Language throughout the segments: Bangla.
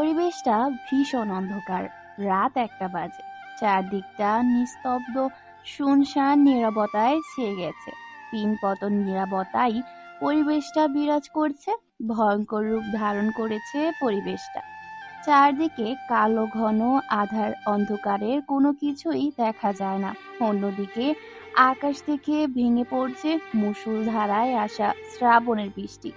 পরিবেশটা ভীষণ অন্ধকার। রাত 1টা বাজে। চারদিকটা নিস্তব্ধ, শুনশান নীরবতায় ছেয়ে গেছে। পিনপতন নীরবতাই পরিবেশটা বিরাজ করছে। ভয়ঙ্কর রূপ ধারণ করেছে পরিবেশটা। চারদিকে কালো ঘন আধার অন্ধকারের কোনো কিছুই দেখা যায় না। অন্যদিকে আকাশ থেকে ভেঙে পড়ছে মুষলধারায় আসা শ্রাবণের বৃষ্টি।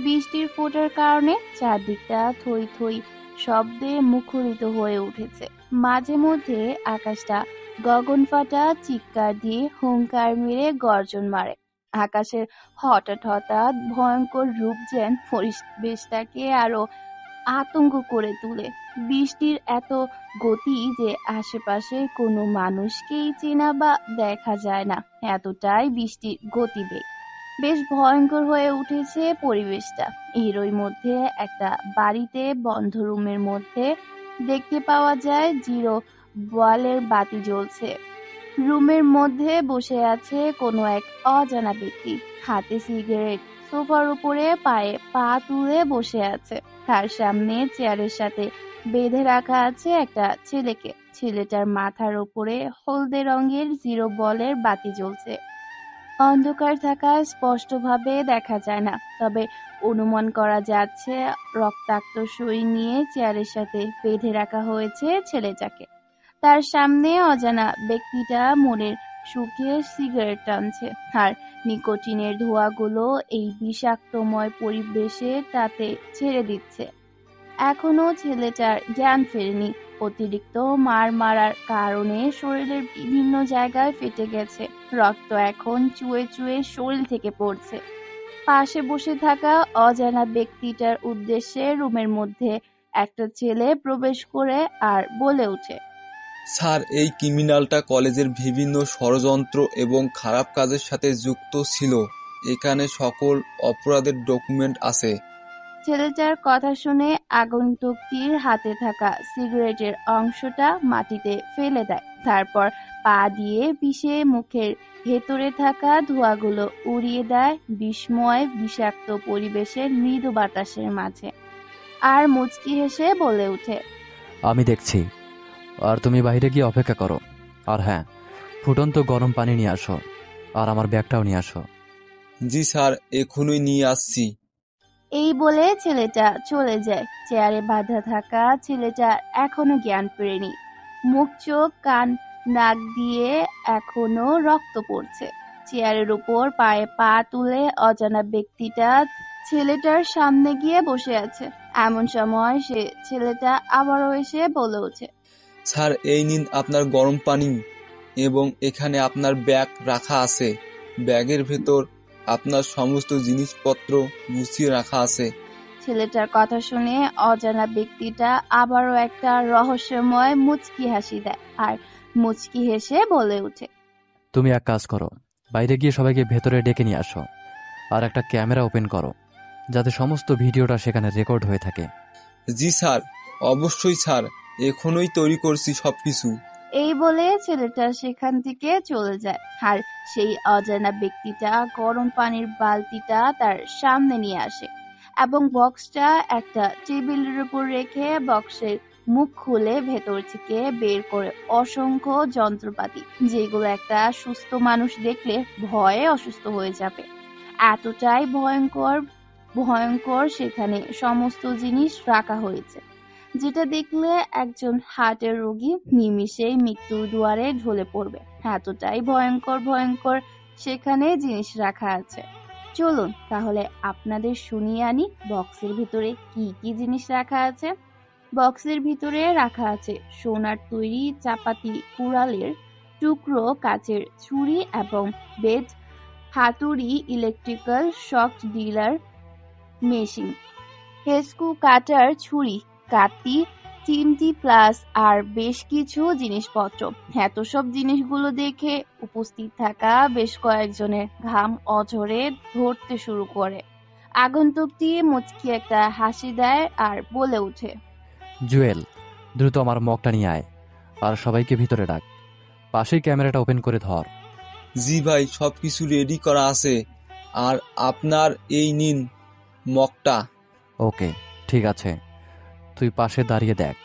বৃষ্টির ফোঁটার কারণে চারদিকটা থই থই শব্দে মুখরিত হয়ে উঠেছে। মাঝে মধ্যে আকাশটা গগনফাটা চিৎকার দিয়ে হুংকার মেরে গর্জন মারে। আকাশের হঠাৎ হঠাৎ ভয়ঙ্কর রূপ যেন পরিবেশটাকে আরো আতঙ্ক করে তোলে। বৃষ্টির এত গতি যে আশেপাশে কোনো মানুষকেই চেনা বা দেখা যায় না, এতটাই বৃষ্টির গতিবেগ। বেশ ভয়ঙ্কর হয়ে উঠেছে পরিবেশটা। এরই মধ্যে একটা বাড়িতে বন্ধ রুমের মধ্যে দেখতে পাওয়া যায় জিরো বলের বাতি জ্বলছে। রুমের মধ্যে বসে আছে কোনো এক অজানা ব্যক্তি, হাতে সিগারেট। সোফার উপরে পায়ে পা তুলে বসে আছে। তার সামনে চেয়ারের সাথে বেঁধে রাখা আছে একটা ছেলেকে। ছেলেটার মাথার উপরে হলদে রঙের জিরো বলের বাতি জ্বলছে। অন্ধকার থাকায় স্পষ্টভাবে দেখা যায় না, তবে অনুমান করা যাচ্ছে রক্তাক্ত সুই নিয়ে চেয়ারের সাথে বেঁধে রাখা হয়েছে ছেলেটাকে। তার সামনে অজানা ব্যক্তিটা মনের সুখে সিগারেট টানছে, আর নিকোটিনের ধোঁয়াগুলো এই বিষাক্তময় পরিবেশে তাতে ছেড়ে দিচ্ছে। এখনো ছেলেটার জ্ঞান ফেরেনি। অতিরিক্ত মার মারার কারণে শরীরের বিভিন্ন জায়গায় ফেটে গেছে। রক্ত এখন চুয়ে চুয়ে শরীর থেকে পড়ছে। পাশে বসে থাকা অজানা ব্যক্তিটার উদ্দেশ্যে রুমের মধ্যে একটা ছেলে প্রবেশ করে আর বলে ওঠে, স্যার, এই ক্রিমিনালটা কলেজের বিভিন্ন ষড়যন্ত্র এবং খারাপ কাজের সাথে যুক্ত ছিল। এখানে সকল অপরাধের ডকুমেন্ট আছে। ছেলেটার কথা শুনে আগন্তুকটির হাতে থাকা সিগারেটের অংশটা মাটিতে ফেলে দেয়। তারপর পা দিয়ে পিষে মুখের ভেতরে থাকা ধোঁয়াগুলো উড়িয়ে দেয় বিস্ময় বিষাক্ত পরিবেশের মৃদু বাতাসের মাঝে। আর মুচকি হেসে বলে ওঠে, আমি দেখছি। আর তুমি বাইরে গিয়ে অপেক্ষা করো। আর হ্যাঁ, ফুটন্ত গরম পানি নিয়ে আসো। আর আমার ব্যাগটাও নিয়ে আসো। জি স্যার, এখনই নিয়ে আসছি। এই বলে ছেলেটা চলে যায়। চেয়ারে বাঁধা থাকা ছেলেটা এখনো জ্ঞান ফেরেনি। মুখ চোখ কান নাক দিয়ে এখনো রক্ত পড়ছে। চেয়ারের উপর পায়ে পা তুলে অজানা ব্যক্তিটা ছেলেটার সামনে গিয়ে বসে আছে। এমন সময় সে ছেলেটা আবারও এসে বলে ওঠে, স্যার, এই নিন আপনার গরম পানি এবং এখানে আপনার ব্যাগ রাখা আছে। ব্যাগের ভেতর আপনার সমস্ত জিনিসপত্র গুছিয়ে রাখা আছে। ছেলেটার কথা শুনে অজানা ব্যক্তিটা আবারও একটা রহস্যময় মুচকি হাসি দেয় আর মুচকি হেসে বলে ওঠে, তুমি এক কাজ করো, বাইরে গিয়ে সবাইকে ভেতরে ডেকে নিয়ে আসো। আর একটা ক্যামেরা ওপেন করো, যাতে সমস্ত ভিডিওটা সেখানে রেকর্ড হয়ে থাকে। জি স্যার, অবশ্যই স্যার, এখনই তৈরি করছি সবকিছু। এই বলে ছেলেটা সেখান থেকে চলে যায়। আর সেই অজানা ব্যক্তিটা গরম পানির বালতিটা তার সামনে নিয়ে আসে এবং বক্সটা একটা টেবিলের উপর রেখে বক্সের মুখ খুলে ভেতর থেকে বের করে অসংখ্য যন্ত্রপাতি, যেগুলো একটা সুস্থ মানুষ দেখলে ভয়ে অসুস্থ হয়ে যাবে। এতটাই ভয়ঙ্কর ভয়ঙ্কর সেখানে সমস্ত জিনিস রাখা হয়েছে, যেটা দেখলে একজন হার্টের রোগী নিমিষেই মৃত্যুর দুয়ারে ঢলে পড়বে। এতটাই ভয়ঙ্কর ভয়ঙ্কর সেখানে জিনিস রাখা আছে। চলুন তাহলে আপনাদের শুনিয়ে আনি বক্সের ভিতরে কি কি জিনিস রাখা আছে। বক্সের ভিতরে রাখা আছে সোনার তৈরি চাপাতি কুড়ালের টুকরো, কাচের ছুরি এবং বেজ, হাতুড়ি, ইলেকট্রিক্যাল শক ডিলার মেশিন, হেস্কু কাটার ছুরি, কাতি, চিমটি প্লাস আর বেশ কিছু জিনিসপত্র। এত সব জিনিসগুলো দেখে উপস্থিত থাকা বেশ কয়েকজনের ঘাম অঝরে ধরতে শুরু করে। আগন্তুকটি মুচকি একটা হাসি দেয় আর বলে ওঠে, জুয়েল, দ্রুত আমার মগটা নিয়ে আয়। আর সবাইকে ভিতরে ডাক। পাশেই ক্যামেরাটা ওপেন করে ধর। জি ভাই, সবকিছু রেডি করা আছে। আর আপনার এই নিন মগটা। ওকে, ঠিক আছে। তুই পাশে দাঁড়িয়ে দেখ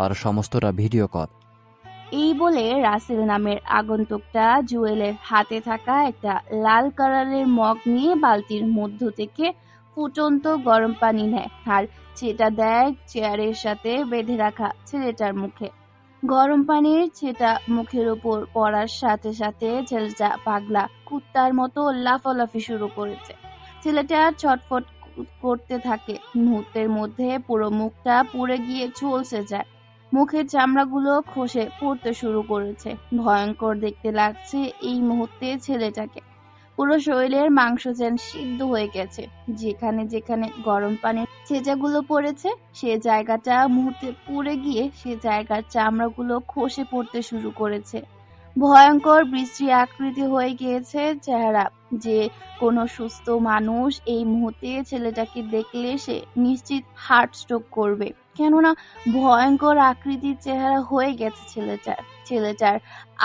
আর সমস্তটা ভিডিও কর। এই বলে রাসেল নামের আগন্তুকটা জুয়েলের হাতে থাকা একটা লাল কালারের মগ নিয়ে বালতির মধ্য থেকে ফুটন্ত গরম পানি নেয় আর সেটা দেয় চেয়ারের সাথে বেঁধে রাখা ছেলেটার মুখে। গরম পানির সেটা মুখের উপর পড়ার সাথে সাথে ছেলেটা পাগলা কুত্তার মতো লাফালাফি শুরু করেছে। ছেলেটা ছটফট করতে থাকে। মুহূর্তের মধ্যে পুরো মুখটা পুড়ে গিয়ে ঝলসে যায়। মুখের চামড়াগুলো খসে পড়তে শুরু করেছে। ভয়ঙ্কর দেখতে লাগছে এই মুহূর্তে ছেলেটাকে। পুরো শরীরের মাংস যেন সিদ্ধ হয়ে গেছে। যেখানে যেখানে গরম পানির ছেঁচাগুলো পড়েছে সে জায়গাটা মুহূর্তে পুড়ে গিয়ে সে জায়গার চামড়াগুলো খসে পড়তে শুরু করেছে। ভয়ঙ্কর বিশ্রী আকৃতি হয়ে গিয়েছে চেহারা। যে কোনো সুস্থ মানুষ এই মুহূর্তে ছেলেটাকে দেখলে সে নিশ্চিত হার্ট স্ট্রোক করবে, কেননা ভয়ঙ্কর আকৃতির চেহারা হয়ে গেছে ছেলেটার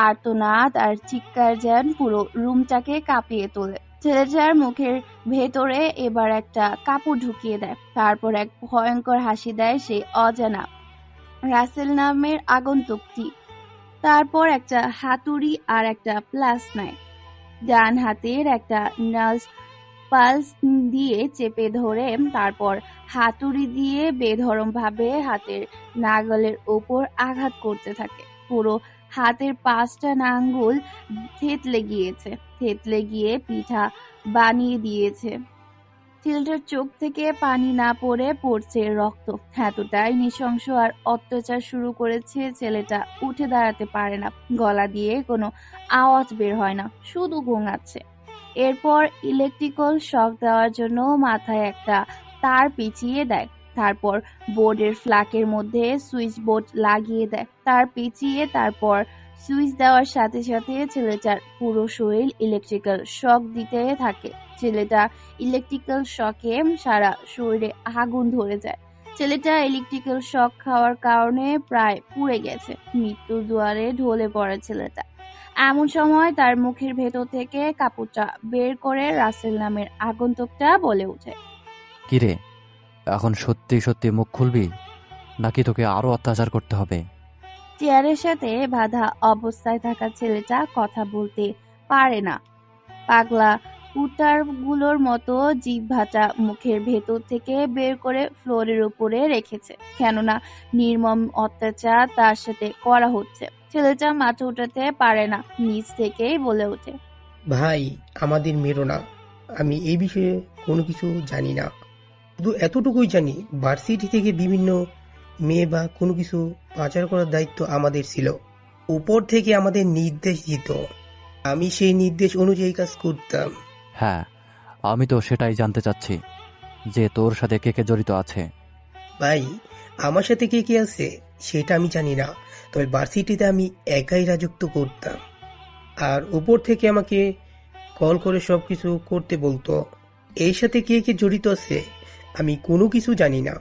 আর্তনাদ আর চিৎকার যেন পুরো রুমটাকে কাঁপিয়ে তোলে। ছেলেটার মুখের ভেতরে এবার একটা কাপড় ঢুকিয়ে দেয়, তারপর এক ভয়ঙ্কর হাসি দেয় সেই অজানা রাসেল নামের আগন্তুকটি। তারপর একটা হাতুড়ি আর একটা প্লাস নেয়। ডান হাতের একটা নার্স পালস দিয়ে চেপে ধরে তারপর হাতুড়ি দিয়ে বেধড়ম ভাবে হাতের নাগালের ওপর আঘাত করতে থাকে। পুরো হাতের 5টা আঙ্গুল থেতলে গিয়ে পিঠা বানিয়ে দিয়েছে। ছেলেটার চোখ থেকে পানি না পড়ছে রক্ত। এতটাই নৃশংস আর অত্যাচার শুরু করেছে ছেলেটা উঠে দাঁড়াতে পারে না, গলা দিয়ে কোনো আওয়াজ বের হয় না, শুধু গোঙাচ্ছে। এরপর ইলেকট্রিক্যাল শক দেওয়ার জন্য মাথায় একটা তার পেঁচিয়ে দেয়। তারপর বোর্ডের ফ্ল্যাকের মধ্যে সুইচ বোর্ড লাগিয়ে দেয়, তার পেঁচিয়ে তারপর সুইচ দেওয়ার সাথে সাথে ছেলেটার পুরো শরীর ইলেকট্রিক্যাল শক দিতে থাকে। ছেলেটা ইলেকট্রিক্যাল শকে সারা শরীরে আগুন ধরে যায়। ছেলেটা ইলেকট্রিক্যাল শক খাওয়ার কারণে প্রায় পুড়ে গেছে। মৃত্যুর দুয়ারে ঢলে পড়ে ছেলেটা। এমন সময় তার মুখের ভেতর থেকে কাপড়টা বের করে রাসেল নামের আগন্তুকটা বলে ওঠে, কিরে, এখন সত্যি সত্যি মুখ খুলবি নাকি তোকে আরো অত্যাচার করতে হবে? চেয়ারের সাথে বাঁধা অবস্থায় থাকা ছেলেটা কথা বলতে পারে না। পাগলা কুত্তারগুলোর মতো জিহ্বাটা মুখের ভেতর থেকে বের করে ফ্লোরের উপরে রেখেছে, কেননা নির্মম অত্যাচার তার সাথে করা হচ্ছে। ছেলেটা মাথা উঠাতে পারে না, নিচ থেকেই বলে ওঠে, ভাই, আমাদের মেরো না। আমি এই বিষয়ে কোনো কিছু জানি না। শুধু এতটুকুই জানি, ভার্সিটি থেকে বিভিন্ন মেয়ে বা কোনো কিছু পাচার করার দায়িত্ব আমাদের ছিল। উপর থেকে আমাদের নির্দেশ দিত, আমি সেই নির্দেশ অনুযায়ী কাজ করতাম। হ্যাঁ, আমি তো সেটাই জানতে চাচ্ছি যে তোর সাথে কে কে জড়িত আছে। ভাই, আমার সাথে কে কে আছে সেটা আমি জানি না, তবে ভার্সিটিতে আমি একাই রাজত্ব করতাম। আর উপর থেকে আমাকে কল করে সবকিছু করতে বলতো। এর সাথে কে কে জড়িত আছে আমি কোনো কিছু জানি না।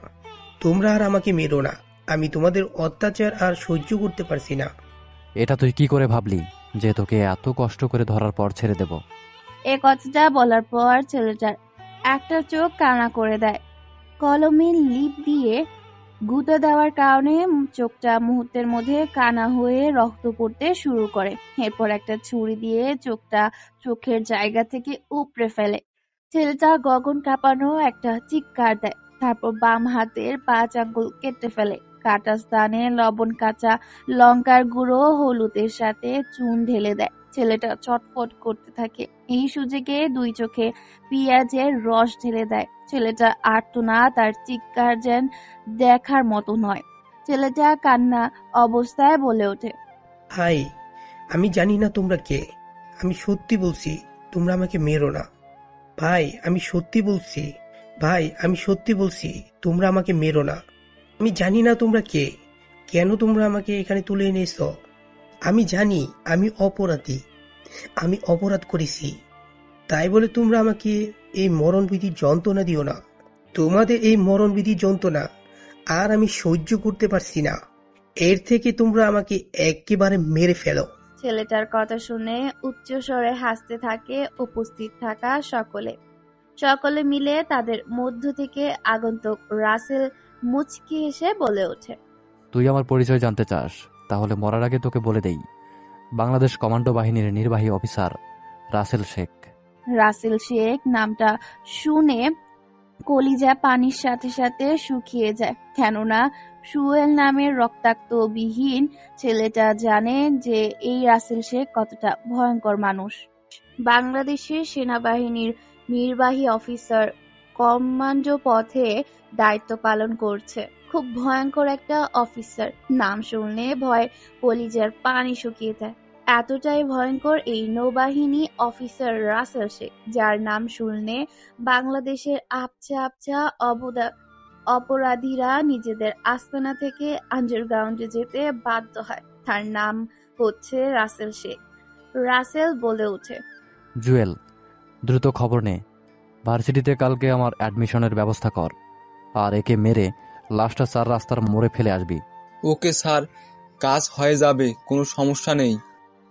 তোমরা আর আমাকে মেরো না, আমি তোমাদের অত্যাচার আর সহ্য করতে পারছি না। এটা তুই কি করে ভাবলি যে তোকে এত কষ্ট করে ধরার পর ছেড়ে দেব? এ কথাটা বলার পর ছেলেটার একটা চোখ কানা করে দেয়। কলমে লিপ দিয়ে গুঁতো দেওয়ার কারণে চোখটা মুহূর্তের মধ্যে কানা হয়ে রক্ত পড়তে শুরু করে। এরপর একটা ছুরি দিয়ে চোখের জায়গা থেকে উপড়ে ফেলে। ছেলেটা গগন কাঁপানো একটা চিৎকার দেয়। তারপর বাম হাতের 5 আঙ্গুল কেটে ফেলে। কাটা স্থানে লবণ, কাঁচা লঙ্কার গুঁড়ো, হলুদের সাথে চুন ঢেলে দেয়। ছেলেটা চটপট করতে থাকে। এই সুযোগে 2 চোখে পেঁয়াজের রস ঢেলে দেয়। ছেলেটা আর্তনাদ আর চিৎকার যেন দেখার মতো নয়। ছেলেটা কান্না অবস্থায় বলে ওঠে, ভাই, আমি জানি না তোমরা কে। আমি সত্যি বলছি, তোমরা আমাকে মেরো না। ভাই, আমি সত্যি বলছি। ভাই, আমি সত্যি বলছি, তোমরা আমাকে মেরো না। আমি জানি না তোমরা কে, কেন তোমরা আমাকে এখানে তুলে এনেছ। আমি জানি আমি অপরাধী, আমি অপরাধ করেছি। তাই বলে তোমরা আমাকে এই মরণবিধির যন্ত্রণা দিও না। তোমাদের এই মরণবিধির যন্ত্রণা আর আমি সহ্য করতে পারছি না। এর থেকে তোমরা আমাকে একেবারে মেরে ফেলো। ছেলেটার কথা শুনে উচ্চস্বরে হাসতে থাকে উপস্থিত থাকা সকলে মিলে তাদের মধ্য থেকে আগন্তুক রাসেল মুচকি হেসে বলে ওঠে, তুই আমার পরিচয় জানতে চাস? তাহলে মরার আগে তোকে বলে দেই, বাংলাদেশ কমান্ডো বাহিনীর নির্বাহী অফিসার রাসেল শেখ। রাসেল শেখ নামটা শুনে কলিজা পানির সাথে সাথে শুকিয়ে যায়, কেননা সুয়েল নামের রক্তাক্তবিহীন ছেলেটা জানে যে এই রাসেল শেখ কতটা ভয়ঙ্কর মানুষ। বাংলাদেশের সেনাবাহিনীর নির্বাহী অফিসার, কমান্ডো পদে দায়িত্ব পালন করছে। খুব ভয়ঙ্কর একটা অফিসার, নাম শুনলে ভয় কলিজার পানি শুকিয়ে যায়। এতটাই ভয়ঙ্কর এই নৌবাহিনী অফিসার রাসেল শেখ, যার নাম শুনলে বাংলাদেশের আবছা আবছা অপরাধীরা নিজেদের আস্তানা থেকে আন্ডারগ্রাউন্ডে যেতে বাধ্য হয়। তার নাম হচ্ছে রাসেল শেখ। রাসেল বলে ওঠে, জুয়েল, দ্রুত খবর নে, ভার্সিটিতে কালকে আমার অ্যাডমিশনের ব্যবস্থা কর, আর একে মেরে লাশটা 4 রাস্তার মোড়ে ফেলে আসবি। ওকে স্যার, কাজ হয়ে যাবে, কোনো সমস্যা নেই।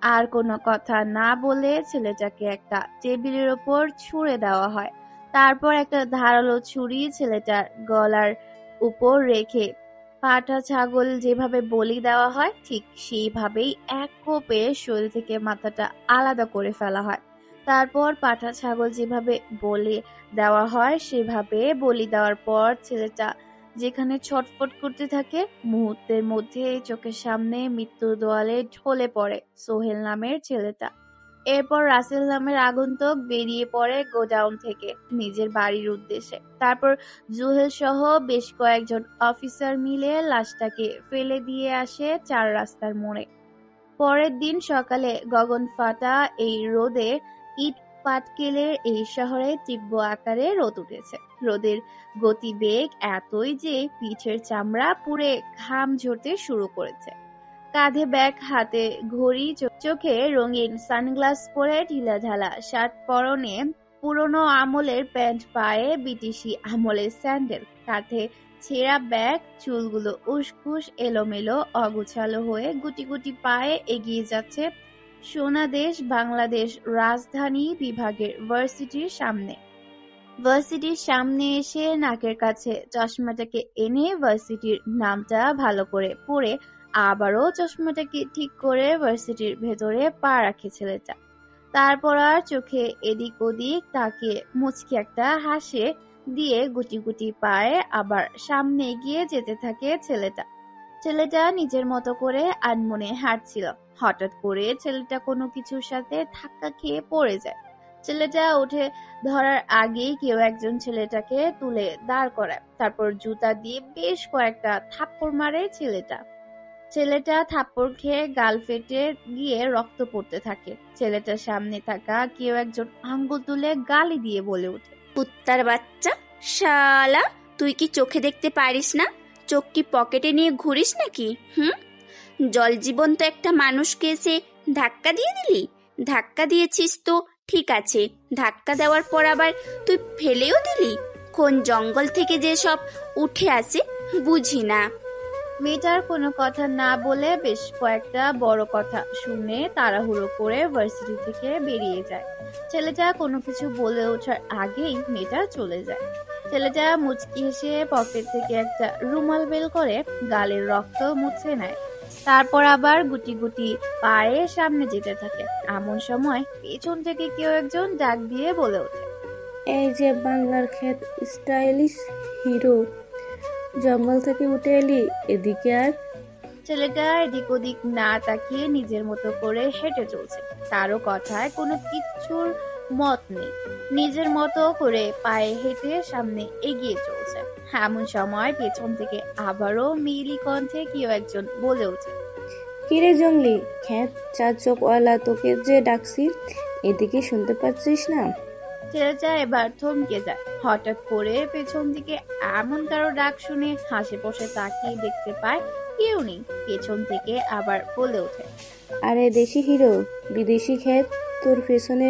আর কোনো কথা না বলে ছেলেটাকে একটা টেবিলের ওপর ছুঁড়ে দেওয়া হয়। তারপর একটা ধারালো ছুরি ছেলেটার গলার উপর রেখে পাঁঠা ছাগল যেভাবে বলি দেওয়া হয় ঠিক সেইভাবেই এক কোপে শরীর থেকে মাথাটা আলাদা করে ফেলা হয়। তারপর পাঁঠা ছাগল যেভাবে বলি দেওয়া হয় সেভাবে বলি দেওয়ার পর ছেলেটা যেখানে ছটফট করতে থাকে, মুহূর্তের মধ্যে চোখের সামনে মৃত্যুর দোয়ালে ঢলে পড়ে সোহেল নামের ছেলেটা। এরপর রাসেল নামের আগন্তুক বেরিয়ে পড়ে গোডাউন থেকে নিজের বাড়ির উদ্দেশ্যে। তারপর জুহেল সহ বেশ কয়েকজন অফিসার মিলে লাশটাকে ফেলে দিয়ে আসে 4 রাস্তার মোড়ে। পরের দিন সকালে গগন ফাটা এই রোদে ইট পাটকেলের এই শহরে তীব্র আকারে রোদ উঠেছে। রোদের গতিবেগ এতই যে পিঠের চামড়া পুড়ে ঘাম ঝরতে শুরু করেছে। কাঁধে ব্যাগ, হাতে ঘড়ি, চোখে রঙিন সানগ্লাস পরে ঢিলাঢালা শার্ট, পরনে পুরনো আমলের প্যান্ট, পায়ে বিটিশি আমলের স্যান্ডেল, কাঁধে ছেঁড়া ব্যাগ, চুলগুলো উসখুস এলোমেলো অগোছালো হয়ে গুটি গুটি পায়ে এগিয়ে যাচ্ছে সোনাদেশ বাংলাদেশ রাজধানী বিভাগের ভার্সিটির সামনে। ভার্সিটির সামনে এসে নাকের কাছে চশমাটাকে এনে ভার্সিটির নামটা ভালো করে পড়ে আবারও চশমাটাকে ঠিক করে ভার্সিটির ভেতরে পা রাখে ছেলেটা। তারপর আর চোখে এদিক ওদিক তাকিয়ে মুচকি একটা হাসে দিয়ে গুটি গুটি পায়ে আবার সামনে এগিয়ে যেতে থাকে ছেলেটা। ছেলেটা নিজের মতো করে আনমনে হাঁটছিল। হঠাৎ করে ছেলেটা কোনো কিছুর সাথে ধাক্কা খেয়ে পড়ে যায়। ছেলেটা উঠে ধরার আগেই কেউ একজন ছেলেটাকে তুলে দাঁড় করায়। তারপর জুতা দিয়ে বেশ কয়েকটা থাপ্পড় মারে ছেলেটা। ছেলেটা থাপ্পড় খেয়ে গাল ফেটে গিয়ে রক্ত পড়তে থাকে। ছেলেটার সামনে থাকা কেউ একজন আঙ্গুল তুলে গালি দিয়ে বলে ওঠে, কুত্তার বাচ্চা, শালা, তুই কি চোখে দেখতে পারিস না? চোখ কি পকেটে নিয়ে ঘুরিস নাকি? জল জীবন্ত একটা মানুষকে এসে ধাক্কা দিয়ে দিলি? ধাক্কা দিয়েছিস তো ঠিক আছে, ধাক্কা দেওয়ার পর আবার তুই ফেলেও দিলি? কোন জঙ্গল থেকে যে সব উঠে আসে বুঝি না। মেয়েটার কোনো কথা না বলে বেশ কয়েকটা বড় কথা শুনে তাড়াহুড়ো করে ভার্সিটি থেকে বেরিয়ে যায়। ছেলেটা কোনো কিছু বলে ওঠার আগেই মেয়েটা চলে যায়। ছেলেটা মুচকি হেসে পকেট থেকে একটা রুমাল বের করে গালের রক্ত মুছে নেয়। তারপর আবার গুটি গুটি পায়ে সামনে যেতে থাকে। এমন সময় পেছন থেকে কেউ একজন ডাক দিয়ে বলে ওঠে, এই যে বাংলার খ্যাত স্টাইলিশ হিরো, জঙ্গল থেকে উঠে এলি, এদিকে আর। ছেলেটা এদিক ওদিক না তাকিয়ে নিজের মতো করে হেঁটে চলছে। কারো কথায় কোনো কিচ্ছুর মত নেই, নিজের মতো করে পায়ে হেঁটে সামনে এগিয়ে চলছে। এমন সময় পেছন থেকে আবারও মিলি কণ্ঠে কেউ একজন বলে ওঠে, কিরে জঙ্গলি, খ্যাত চার চোখওয়ালা, তোকে যে ডাকছি, এদিকে শুনতে পাচ্ছিস না? ছেলেটা এবার থমকে যায়। হঠাৎ করে পেছন দিকে এমন কারো ডাক শুনে আশেপাশে তাকিয়ে দেখতে পায় কেউ নেই। পেছন থেকে আবার বলে ওঠে, আরে দেশি হিরো, বিদেশি খ্যাত তোর পেছনে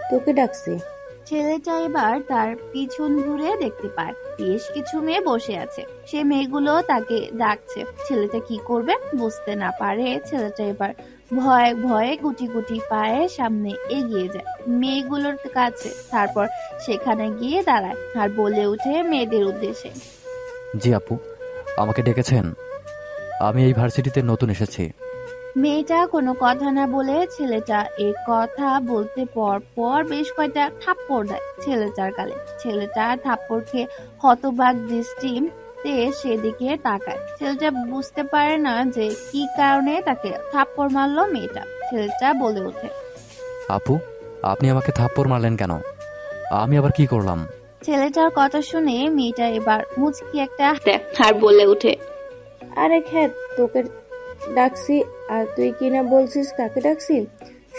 তোকে ডাকছে। ছেলেটা এবার তার পিছন ঘুরে দেখতে পায় বেশ কিছু মেয়ে বসে আছে। সে মেয়েগুলো তাকে ডাকছে। ছেলেটা কি করবে বুঝতে না পারে ছেলেটা এবার ভয়ে ভয়ে গুটি গুটি পায়ে সামনে এগিয়ে যায় মেয়েগুলোর কাছে। তারপর সেখানে গিয়ে দাঁড়ায় আর বলে ওঠে মেয়েদের উদ্দেশ্যে, জি আপু, আমাকে ডেকেছেন? আমি এই ভার্সিটিতে নতুন এসেছি। মেয়েটা কোনো কথা না বলে ছেলেটা এই কথা বলতে পর পর বেশ কয়টা থাপ্পড় দেয় ছেলেটার গালে। ছেলেটা থাপ্পড় খেয়ে হতবাক দৃষ্টিতে সেদিকে তাকায়। ছেলেটা বুঝতে পারে না যে কি কারণে তাকে থাপ্পড় মারলো মেয়েটা। ছেলেটা বলে ওঠে, আপু, আপনি আমাকে থাপ্পড় মারলেন কেন? আমি আবার কি করলাম? ছেলেটার কথা শুনে মেয়েটা এবার মুচকি একটা দেয় আর বলে ওঠে, আরে খ্যাত, তোকে ডাকছি আর তুই কিনা বলছিস কাকে ডাকছি?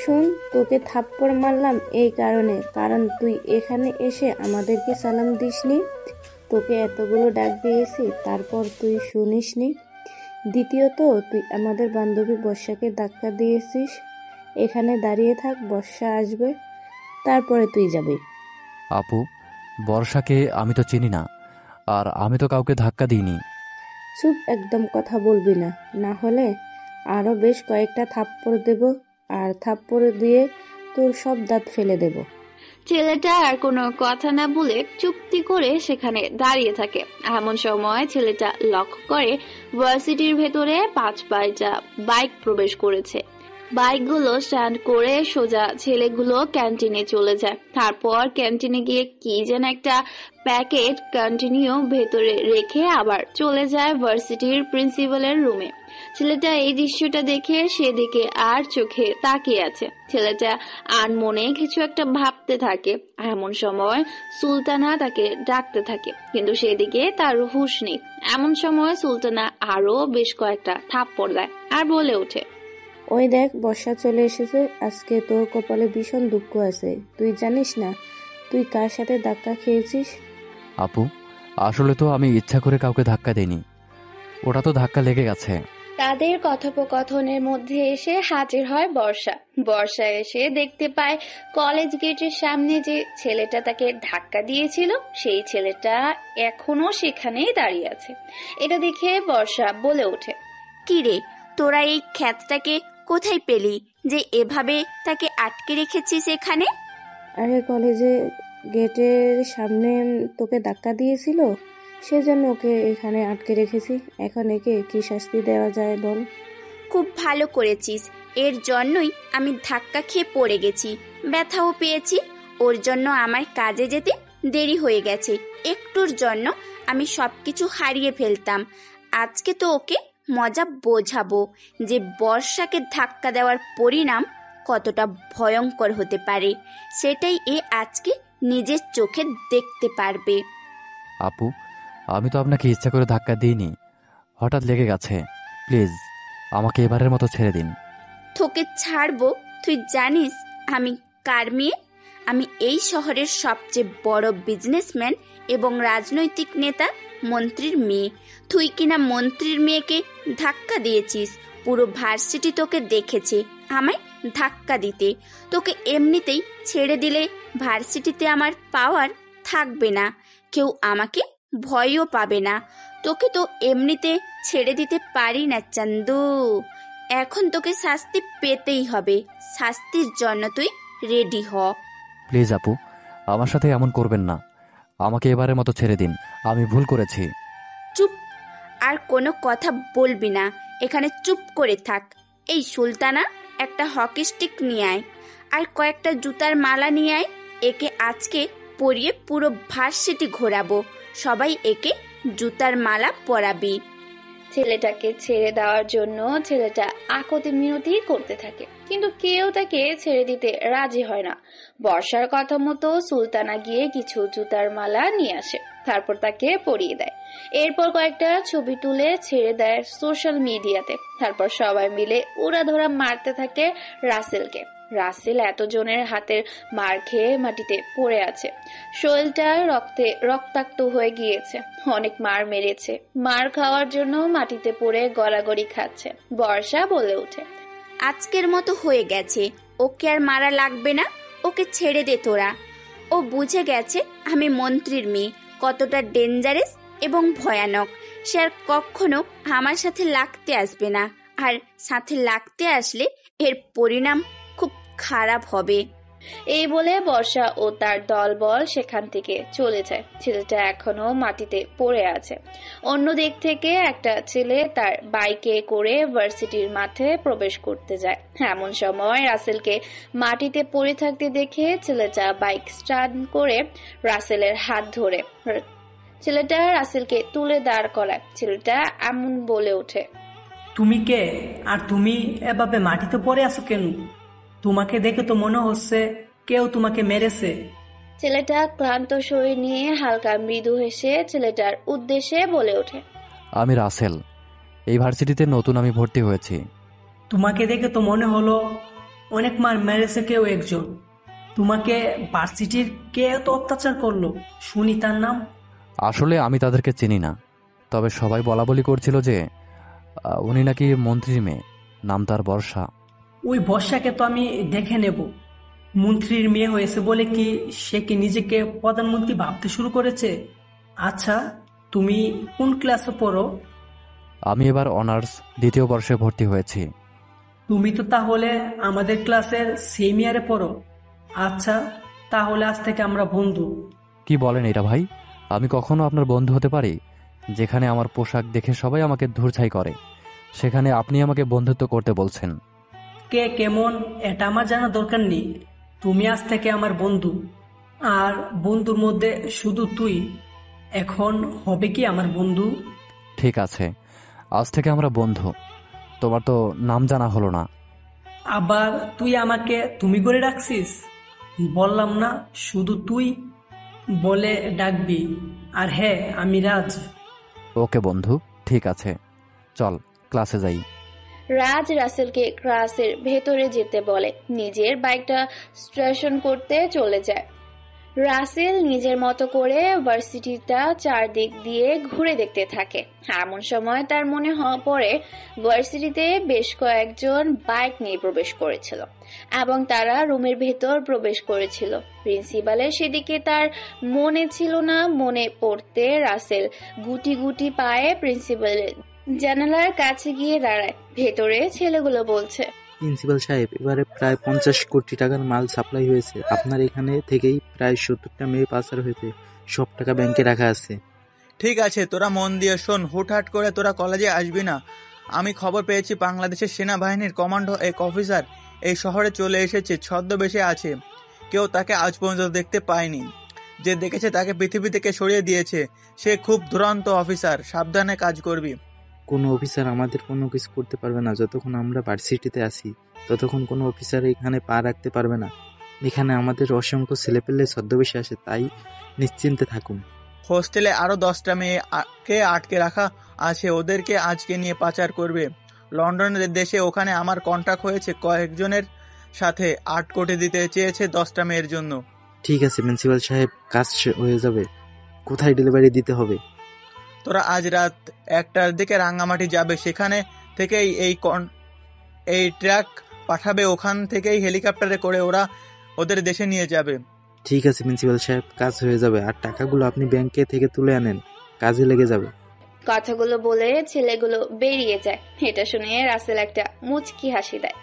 শোন, তোকে থাপ্পড় মারলাম এই কারণে, কারণ তুই এখানে এসে আমাদেরকে সালাম দিসনি। তোকে এতগুলো ডাক দিয়েছি, তারপর তুই শুনিসনি। দ্বিতীয়ত, তুই আমাদের বান্ধবী বর্ষাকে ধাক্কা দিয়েছিস। এখানে দাঁড়িয়ে থাক, বর্ষা আসবে, তারপরে তুই যাবি। আপু, বর্ষাকে আমি তো চিনি না, আর আমি তো কাউকে ধাক্কা দিইনি। চুপ, একদম কথা বলবি না, না হলে আরো বেশ কয়েকটা থাপ্পড় দেব, আর থাপ্পড় দিয়ে তোর সব দাঁত ফেলে দেব। ছেলেটা আর কোনো কথা না বলে চুপটি করে সেখানে দাঁড়িয়ে থাকে। এমন সময় ছেলেটা লক্ষ্য করে ভার্সিটির ভেতরে 5-6টা বাইক প্রবেশ করেছে। বাইকগুলো স্ট্যান্ড করে সোজা ছেলেগুলো ক্যান্টিনে চলে যায়। তারপর ক্যান্টিনে গিয়ে কি যেন একটা প্যাকেট কন্টিনিউ ভেতরে রেখে আবার চলে যায় ভার্সিটির প্রিন্সিপালের রুমে। ছেলেটা এই দৃশ্যটা দেখে সেদিকে আর চোখে তাকিয়ে আছে। ছেলেটা আনমনে কিছু একটা ভাবতে থাকে। এমন সময় সুলতানা তাকে ডাকতে থাকে, কিন্তু সেদিকে তার হুঁশ নেই। এমন সময় সুলতানা আরো বেশ কয়েকটা থাপ্পড় দেয় আর বলে ওঠে, ওই দেখ, বর্ষা চলে এসেছে। আজকে তোর কপালে ভীষণ দুঃখ আছে। তুই জানিস না তুই কার সাথে ধাক্কা খেয়েছিস? আপু, আসলে তো আমি ইচ্ছা করে কাউকে ধাক্কা দিইনি, ওটা তো ধাক্কা লেগে গেছে। তাদের কথোপকথনের মধ্যে এসে হাজির হয় বর্ষা। বর্ষা এসে দেখতে পায় কলেজ গেটের সামনে যে ছেলেটা তাকে ধাক্কা দিয়েছিল সেই ছেলেটা এখনো সেখানেই দাঁড়িয়ে আছে। এটা দেখে বর্ষা বলে ওঠে, কি রে, তোরা এই খ্যাতটাকে কোথায় পেলি যে এভাবে তাকে আটকে রেখেছিস এখানে? আরে, কলেজে গেটের সামনে তোকে ধাক্কা দিয়েছিল, সেজন্য ওকে এখানে আটকে রেখেছি। এখন একে কি শাস্তি দেওয়া যায় বল? খুব ভালো করেছিস, এর জন্যই আমি ধাক্কা খেয়ে পড়ে গেছি, ব্যথাও পেয়েছি। ওর জন্য আমার কাজে যেতে দেরি হয়ে গেছে। একটুর জন্য আমি সবকিছু হারিয়ে ফেলতাম। আজকে তো ওকে মজা বোঝাবো যে বর্ষাকে ধাক্কা দেওয়ার পরিণাম কতটা ভয়ঙ্কর হতে পারে। সেটাই এ আজকে নিজের চোখে দেখতে পারবে। আপু, আমি তো আপনাকে ইচ্ছা করে ধাক্কা দিইনি, হঠাৎ লেগে গেছে। প্লিজ আমাকে এবারের মতো ছেড়ে দিন। তোকে ছাড়বো? তুই জানিস আমি কার মেয়ে? আমি এই শহরের সবচেয়ে বড় বিজনেসম্যান এবং রাজনৈতিক নেতা মন্ত্রীর মেয়ে। তুই কিনা মন্ত্রীর মেয়েকে ধাক্কা দিয়েছিস। পুরো ভার্সিটি তোকে দেখেছে আমায় ধাক্কা দিতে। তোকে এমনিতেই ছেড়ে দিলে ভার্সিটিতে আমার পাওয়ার থাকবে না, কেউ আমাকে ভয়ও পাবে না। তোকে তো এমনিতে ছেড়ে দিতে পারি না চান্দু। এখন তোকে শাস্তি পেতেই হবে। শাস্তির জন্য তুই রেডি হ। প্লিজ আপু, আমার সাথে এমন করবেন না, আমাকে এবারের মতো ছেড়ে দিন। আমি ভুল করেছি। চুপ, আর কোনো কথা বলবি না, এখানে চুপ করে থাক। এই সুলতানা, একটা হকি স্টিক নিয়ে আয় আর কয়েকটা জুতার মালা নিয়ে আয়। একে আজকে পরিয়ে পুরো ভার্সিটি ঘোরাবো। সবাই একে জুতার মালা পরাবি। ছেলেটাকে ছেড়ে দেওয়ার জন্য ছেলেটা আকতি মিনতি করতে থাকে, কিন্তু কেউ তাকে ছেড়ে দিতে রাজি হয় না। বর্ষার কথা মতো সুলতানা গিয়ে কিছু জুতার মালা নিয়ে আসে, তারপর তাকে পরিয়ে দেয়। এরপর কয়েকটা ছবি তুলে ছেড়ে দেয় সোশ্যাল মিডিয়াতে। তারপর সবাই মিলে উড়াধরা মারতে থাকে রাসেলকে। রাসেল এতজনের হাতের মার খেয়ে মাটিতে পড়ে আছে। শরীরটা রক্তে রক্তাক্ত হয়ে গিয়েছে। অনেক মার মেরেছে, মার খাওয়ার জন্য মাটিতে পড়ে গড়াগড়ি খাচ্ছে। বর্ষা বলে ওঠে, আজকের মতো হয়ে গেছে, ওকে আর মারা লাগবে না। ওকে ছেড়ে দে তোরা। ও বুঝে গেছে আমি মন্ত্রীর মেয়ে কতটা ডেঞ্জারাস এবং ভয়ানক। সে আর কখনো আমার সাথে লাগতে আসবে না, আর সাথে লাগতে আসলে এর পরিণাম খুব খারাপ হবে। এই বলে বর্ষা ও তার দলবল সেখান থেকে চলে যায়। ছেলেটা এখনো মাটিতে পড়ে আছে। অন্য দিক থেকে একটা ছেলে তার বাইকে করে ভার্সিটির মাঠে প্রবেশ করতে যায়। এমন সময় রাসেলকে মাটিতে পড়ে থাকতে দেখে ছেলেটা বাইক স্টার্ট করে রাসেলের হাত ধরে ছেলেটা রাসেলকে তুলে দাঁড় করায়। ছেলেটা এমন বলে ওঠে, তুমি কে? আর তুমি এভাবে মাটিতে পড়ে আছো কেন? তোমাকে দেখে তো মনে হচ্ছে কেউ তোমাকে মেরেছে। ছেলেটা ক্লান্ত শরীর নিয়ে হালকা মৃদু হেসে ছেলেটার উদ্দেশ্যে বলে ওঠে, আমি রাসেল, এই ভার্সিটিতে নতুন আমি ভর্তি হয়েছি। তোমাকে দেখে তো মনে হলো অনেক মার মেরেছে কেউ একজন। তোমাকে ভার্সিটির কে এত অত্যাচার করলো শুনি তার নাম? আসলে আমি তাদেরকে চিনি না, তবে সবাই বলা বলি করছিল যে উনি নাকি মন্ত্রীর মেয়ে, নাম তার বর্ষা। ওই বর্ষাকে তো আমি দেখে নেব। মন্ত্রীর মেয়ে হয়েছে বলে কি সে কি নিজেকে প্রধানমন্ত্রী ভাবতে শুরু করেছে? আচ্ছা, তুমি কোন ক্লাসে পড়ো? আমি এবার অনার্স 2য় বর্ষে ভর্তি হয়েছি। তুমি তো তাহলে আমাদের ক্লাসের সেম ইয়ারে পড়ো। আচ্ছা, তাহলে আজ থেকে আমরা বন্ধু। কি বলেন এটা ভাই? আমি কখনো আপনার বন্ধু হতে পারি? যেখানে আমার পোশাক দেখে সবাই আমাকে ধুরছাই করে, সেখানে আপনি আমাকে বন্ধুত্ব করতে বলছেন। কে কেমন এটা আমার জানা দরকার নেই। তুমি আজ থেকে আমার বন্ধু, আর বন্ধুর মধ্যে শুধু তুই। এখন হবে কি আমার বন্ধু? ঠিক আছে, আজ থেকে আমরা বন্ধু। তোমার তো নাম জানা হলো না। আবার তুই আমাকে তুমি করে ডাকছিস? বললাম না শুধু তুই বলে ডাকবি। আর হ্যাঁ, আমি রাজ। ওকে বন্ধু, ঠিক আছে, চল ক্লাসে যাই। রাজ রাসেলকে ক্লাসের ভেতরে যেতে বলে। নিজের বাইকটা স্টেশন করতে চলে যায়। রাসেল নিজের মতো করে ভার্সিটিটা চারদিক দিয়ে ঘুরে দেখতে থাকে। এমন সময় তার মনে পড়ে ভার্সিটিতে বেশ কয়েকজন বাইক নিয়ে প্রবেশ করেছিল এবং তারা রুমের ভেতর প্রবেশ করেছিল। প্রিন্সিপালের সেদিকে তার মনে ছিল না। মনে পড়তে রাসেল গুটি গুটি পায়ে প্রিন্সিপালের জানালার কাছে গিয়ে দাঁড়ায়। ভেতরে ছেলেগুলো বলছে, প্রিন্সিপাল সাহেব, এবারে প্রায় 50 কোটি টাকার মাল সাপ্লাই হয়েছে। আপনার এখানে থেকেই প্রায় 70টা মেয়ে পাচার হয়েছে। সব টাকা ব্যাংকে রাখা আছে। ঠিক আছে, তোরা মন দিয়ে শোন। হুটহাট করে তোরা কলেজে আসবি না। আমি খবর পেয়েছি বাংলাদেশের সেনাবাহিনীর কমান্ডো এক অফিসার এই শহরে চলে এসেছে। ছদ্মবেশে আছে, কেউ তাকে আজ পর্যন্ত দেখতে পায়নি। যে দেখেছে তাকে পৃথিবী থেকে সরিয়ে দিয়েছে। সে খুব দুরন্ত অফিসার, সাবধানে কাজ করবি। কোনো অফিসার আমাদের কোনো কিছু করতে পারবে না। যতক্ষণ আমরা ভার্সিটিতে আছি ততক্ষণ কোনো অফিসার এখানে পা রাখতে পারবে না। এখানে আমাদের অসংখ্য ছেলেপেলে ছদ্মবেশে আসে, তাই নিশ্চিন্তে থাকুন। হোস্টেলে আরো 10টা মেয়েকে আটকে রাখা আছে, ওদেরকে আজকে নিয়ে পাচার করবে লন্ডনের দেশে। ওখানে আমার কন্ট্যাক্ট হয়েছে কয়েকজনের সাথে। 8 কোটি দিতে চেয়েছে 10টা মেয়ের জন্য। ঠিক আছে প্রিন্সিপাল সাহেব, কাজ হয়ে যাবে। কোথায় ডেলিভারি দিতে হবে? তোরা আজ রাত 1টার দিকে রাঙ্গামাটি যাবে। সেখানে থেকেই এই ট্রাক পাঠাবে। ওখান থেকেই হেলিকপ্টারে করে ওরা ওদের দেশে নিয়ে যাবে। ঠিক আছে প্রিন্সিপাল সাহেব, কাজ হয়ে যাবে। আর টাকাগুলো আপনি ব্যাংকে থেকে তুলে আনেন, কাজে লেগে যাবে। কথাগুলো বলে ছেলেগুলো বেরিয়ে যায়। এটা শুনে রাসেল একটা মুচকি হাসি দেয়।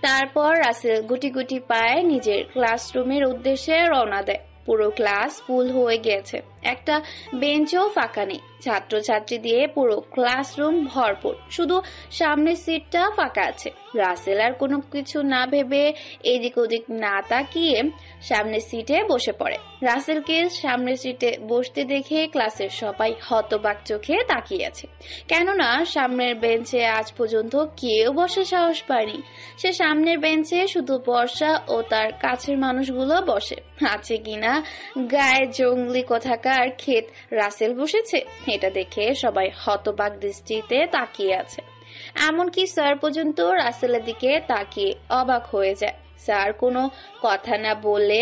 তারপর রাসেল গুটি গুটি পায়ে নিজের ক্লাসরুমের উদ্দেশ্যে রওনা দেয়। পুরো ক্লাস ফুল হয়ে গেছে, একটা বেঞ্চও ফাঁকা নেই। ছাত্রছাত্রী দিয়ে পুরো ক্লাসরুম ভরপুর, শুধু সামনের সিটটা ফাঁকা আছে। রাসেল আর কোনো কিছু না ভেবে এদিক ওদিক না তাকিয়ে সামনের সিটে বসে পড়ে। রাসেলকে সামনের সিটে বসতে দেখে ক্লাসের সবাই হতবাক চোখে তাকিয়ে আছে, কেননা সামনের বেঞ্চে আজ পর্যন্ত কেউ বসে সাহস পায়নি। সে সামনের বেঞ্চে শুধু বর্ষা ও তার কাছের মানুষগুলো বসে আছে কিনা গায়ে জঙ্গলি কোথাকার ক্ষেত রাসেল বসেছে। এটা দেখে সবাই হতবাক দৃষ্টিতে তাকিয়ে আছে। এমনকি স্যার পর্যন্ত রাসেলের দিকে তাকিয়ে অবাক হয়ে যায়। স্যার কোনো কথা না বলে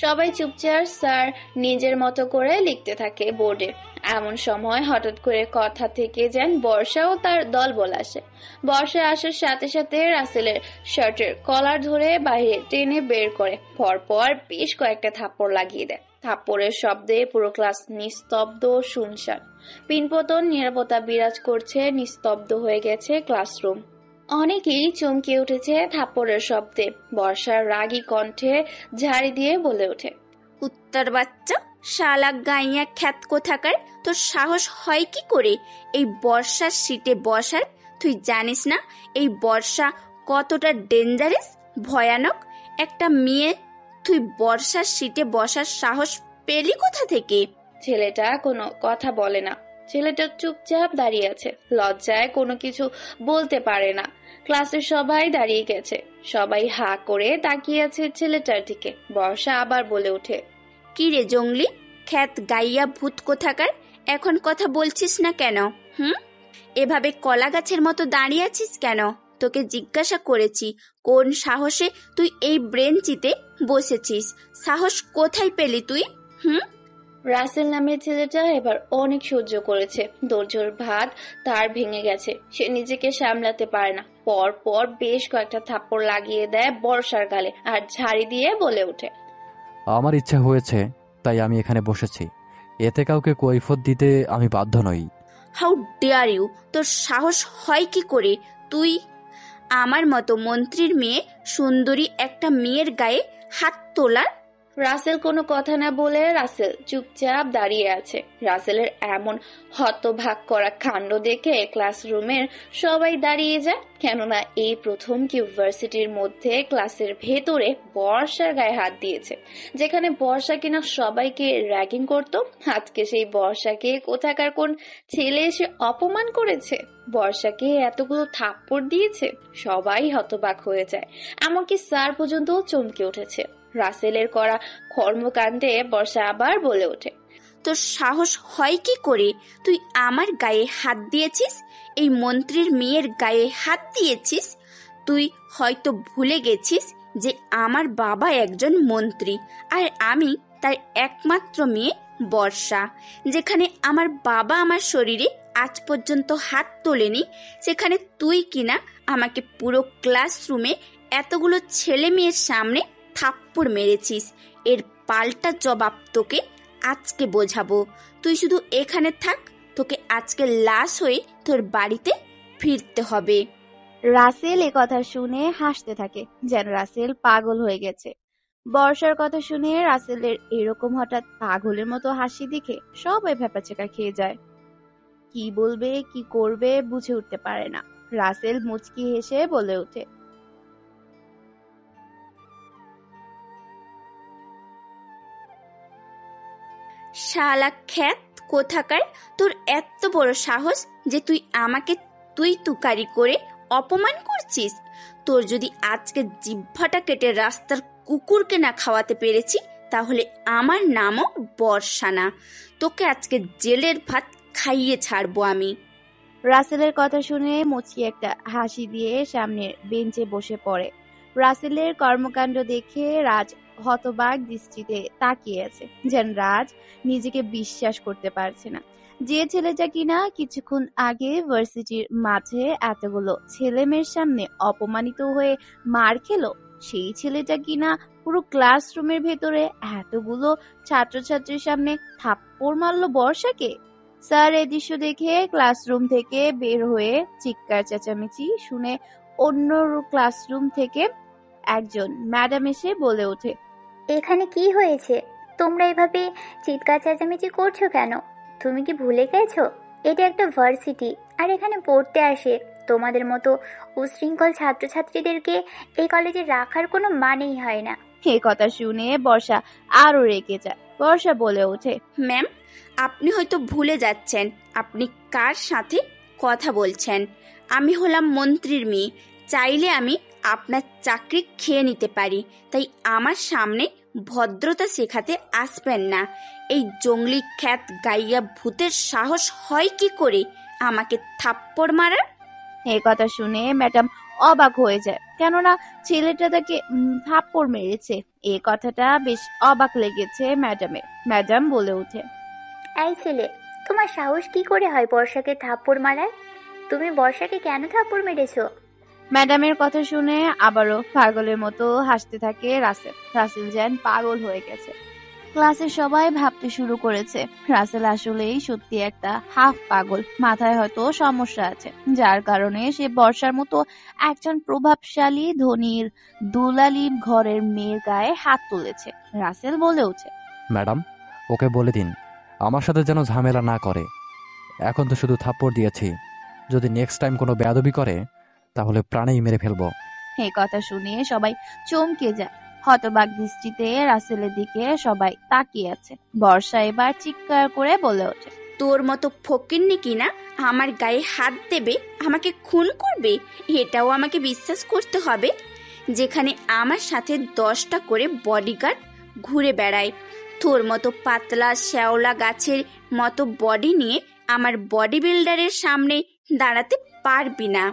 সবাই চুপচাপ স্যার নিজের মতো করে লিখতে থাকে বোর্ডে। এমন সময় হঠাৎ করে কথা থেকে যেন বর্ষা ও তার দলবল আসে। বর্ষা আসার সাথে সাথে রাসেলের শার্টের কলার ধরে বাইরে টেনে বের করে পরপর বেশ কয়েকটা থাপ্পড় লাগিয়ে দেয়। থাপ্পড়ের শব্দে পুরো ক্লাস নিস্তব্ধ শুনশান। পিনপতন নিরাপত্তা বিরাজ করছে, নিস্তব্ধ হয়ে গেছে ক্লাসরুম। অনেকেই চমকে উঠেছে থাপ্পড়ের শব্দে। বর্ষার রাগী কণ্ঠে ঝাড়ি দিয়ে বলে ওঠে, কুত্তার বাচ্চা, শালা গাইয়া খ্যাত কোথাকার, তোর সাহস হয় কি করে এই বর্ষার সিটে বসার? তুই জানিস না এই বর্ষা কতটা ডেঞ্জারাস, ভয়ানক একটা মেয়ে? তুই বর্ষার সিটে বসার সাহস পেলি কোথা থেকে? ছেলেটা কোনো কথা বলে না। ছেলেটা চুপচাপ দাঁড়িয়ে আছে, লজ্জায় কোনো কিছু বলতে পারে না। ক্লাসের সবাই দাঁড়িয়ে গেছে, সবাই হা করে তাকিয়ে আছে ছেলেটার দিকে। বর্ষা আবার বলে ওঠে, কি রে জঙ্গলি, খ্যাত গাইয়া ভূত কোথাকার, এখন কথা বলছিস না কেন? এভাবে কলা গাছের মতো দাঁড়িয়ে আছিস কেন? তোকে জিজ্ঞাসা করেছি কোন সাহসে তুই এই ব্রেঞ্চিতে বসেছিস? সাহস কোথায় পেলি তুই? রাসেল নামের ছেলেটা এবার অনেক সহ্য করেছে। ধৈর্যের ভাত তার ভেঙে গেছে। সে নিজেকে সামলাতে পারে না। পর পর বেশ কয়েকটা থাপ্পড় লাগিয়ে দেয় বর্ষার গালে আর ঝাড়ি দিয়ে বলে ওঠে, আমার ইচ্ছা হয়েছে তাই আমি এখানে বসেছি, এতে কাউকে কৈফিয়ত দিতে আমি বাধ্য নই। How dare you! তোর সাহস হয় কি করে তুই আমার মতো মন্ত্রীর মেয়ে, সুন্দরী একটা মেয়ের গায়ে হাত তোলার? রাসেল কোনো কথা না বলে রাসেল চুপচাপ দাঁড়িয়ে আছে। রাসেলের এমন হতভাগ করা কাণ্ড দেখে ক্লাসরুমের সবাই দাঁড়িয়ে যায়। কেননা এই প্রথম ইউনিভার্সিটির মধ্যে ক্লাসের ভেতরে বর্ষার গায়ে হাত দিয়েছে, যেখানে বর্ষা কিনা সবাইকে র্যাগিং করতো। আজকে সেই বর্ষাকে কোথাকার কোন ছেলে এসে অপমান করেছে, বর্ষাকে এতগুলো থাপ্পড় দিয়েছে। সবাই হতবাক হয়ে যায়, এমনকি স্যার পর্যন্ত চমকে উঠেছে। রাসেলের করা কর্মকাণ্ডে বর্ষা আবার বলে ওঠে, তোর সাহস হয় কি করে তুই আমার গায়ে হাত দিয়েছিস? এই মন্ত্রীর মেয়ের গায়ে হাত দিয়েছিস? তুই হয়তো ভুলে গেছিস যে আমার বাবা একজন মন্ত্রী আর আমি তার একমাত্র মেয়ে বর্ষা। যেখানে আমার বাবা আমার শরীরে আজ পর্যন্ত হাত তোলেনি, সেখানে তুই কিনা আমাকে পুরো ক্লাসরুমে এতগুলো ছেলে মেয়ের সামনে থাপ্পড় মেরেছিস। এর পাল্টা জবাব তোকে আজকে বোঝাবো। তুই শুধু এখানে থাক, তোকে আজকে লাশ হয়ে তোর বাড়িতে ফিরতে হবে। রাসেল এ কথা শুনে হাসতে থাকে, যেন রাসেল পাগল হয়ে গেছে। বর্ষার কথা শুনে রাসেলের এরকম হঠাৎ পাগলের মতো হাসি দেখে সবাই ভ্যাপাচেকা খেয়ে যায়। কি বলবে কি করবে বুঝে উঠতে পারে না। রাসেল মুচকি হেসে বলে ওঠে, শালা খ্যাত কোথাকার, তোর এত বড় সাহস যে তুই আমাকে তুই তুকারি করে অপমান করছিস? তোর যদি আজকে জিহ্বাটা কেটে রাস্তার কুকুরকে না খাওয়াতে পেরেছি, তাহলে আমার নামও বর্ষা না। তোকে আজকে জেলের ভাত খাইয়ে ছাড়বো আমি। রাসেলের কথা শুনে মুচকি একটা হাসি দিয়ে সামনের বেঞ্চে বসে পড়ে। রাসেলের কর্মকাণ্ড দেখে রাজ হতবাক দৃষ্টিতে তাকিয়ে আছে, যেন রাজ নিজেকে বিশ্বাস করতে পারছে না। যে ছেলেটা কিনা কিছুক্ষণ আগে ভার্সিটির মাঝে এতগুলো ছেলেমেয়ের সামনে অপমানিত হয়ে মার খেলো, সেই ছেলেটা কিনা পুরো ক্লাসরুমের ভেতরে এতগুলো ছাত্রছাত্রীর সামনে থাপ্পড় মারলো বর্ষাকে। স্যার এই দৃশ্য দেখে ক্লাসরুম থেকে বের হয়ে চিৎকার চেঁচামেচি শুনে অন্য ক্লাসরুম থেকে একজন ম্যাডাম এসে বলে ওঠে, এখানে কি হয়েছে? তোমরা এভাবে চিৎকার চেঁচামেচি করছো কেন? তুমি কি ভুলে গেছো এটা একটা ভার্সিটি, আর এখানে পড়তে আসে তোমাদের মতো উশৃঙ্খল ছাত্রছাত্রীদেরকে এই কলেজে রাখার কোনো মানেই হয় না। এই কথা শুনে বর্ষা আরো রেগে যায়। বর্ষা বলে ওঠে, ম্যাম, আপনি হয়তো ভুলে যাচ্ছেন আপনি কার সাথে কথা বলছেন। আমি হলাম মন্ত্রীর মেয়ে, চাইলে আমি আপনার চাকরি খেয়ে নিতে পারি। তাই আমার সামনে ভদ্রতা শেখাতে আসবেন না। এই জঙ্গলি খ্যাত গাইয়া ভূতের সাহস হয় কি করে আমাকে থাপ্পড় মারার? এই কথা শুনে ম্যাডাম অবাক হয়ে যায়, কেননা ছেলেটা তাকে থাপ্পড় মেরেছে। এই কথাটা বেশ অবাক লেগেছে ম্যাডামের। ম্যাডাম বলে ওঠে, এই ছেলে, তোমার সাহস কি করে হয় বর্ষাকে থাপ্পড় মারার? তুমি বর্ষাকে কেন থাপ্পড় মেরেছো? ম্যাডামের কথা শুনে আবারও পাগলের মতো হাসতে থাকে রাসেল। রাসেল যেন পাগল হয়ে গেছে। ক্লাসে সবাই ভাবতে শুরু করেছে রাসেল আসলেই সত্যি একটা হাফ পাগল, মাথায় হয়তো সমস্যা আছে, যার কারণে সে বর্ষার মতো একজন প্রভাবশালী ধনীর দুলালি ঘরের মেয়ের গায়ে হাত তুলেছে। রাসেল বলে ওঠে, ম্যাডাম, ওকে বলে দিন আমার সাথে যেন ঝামেলা না করে। এখন তো শুধু থাপ্পড় দিয়েছি, যদি নেক্সট টাইম কোনো বেয়াদবি করে তাহলে প্রাণেই মেরে ফেলবো। এই কথা শুনে সবাই চমকে যায়। হতবাক দৃষ্টিতে রাসেলের দিকে সবাই তাকিয়ে আছে। বর্ষা এবার চিৎকার করে বলে ওঠে, তোর মতো ফকিন্নি কিনা আমার গায়ে হাত দেবে, আমাকে খুন করবে, এটাও আমাকে বিশ্বাস করতে হবে? যেখানে আমার সাথে 10টা করে বডিগার্ড ঘুরে বেড়ায়, তোর মতো পাতলা শ্যাওলা গাছের মতো বডি নিয়ে আমার বডি বিল্ডারের সামনে দাঁড়াতে পারবি না।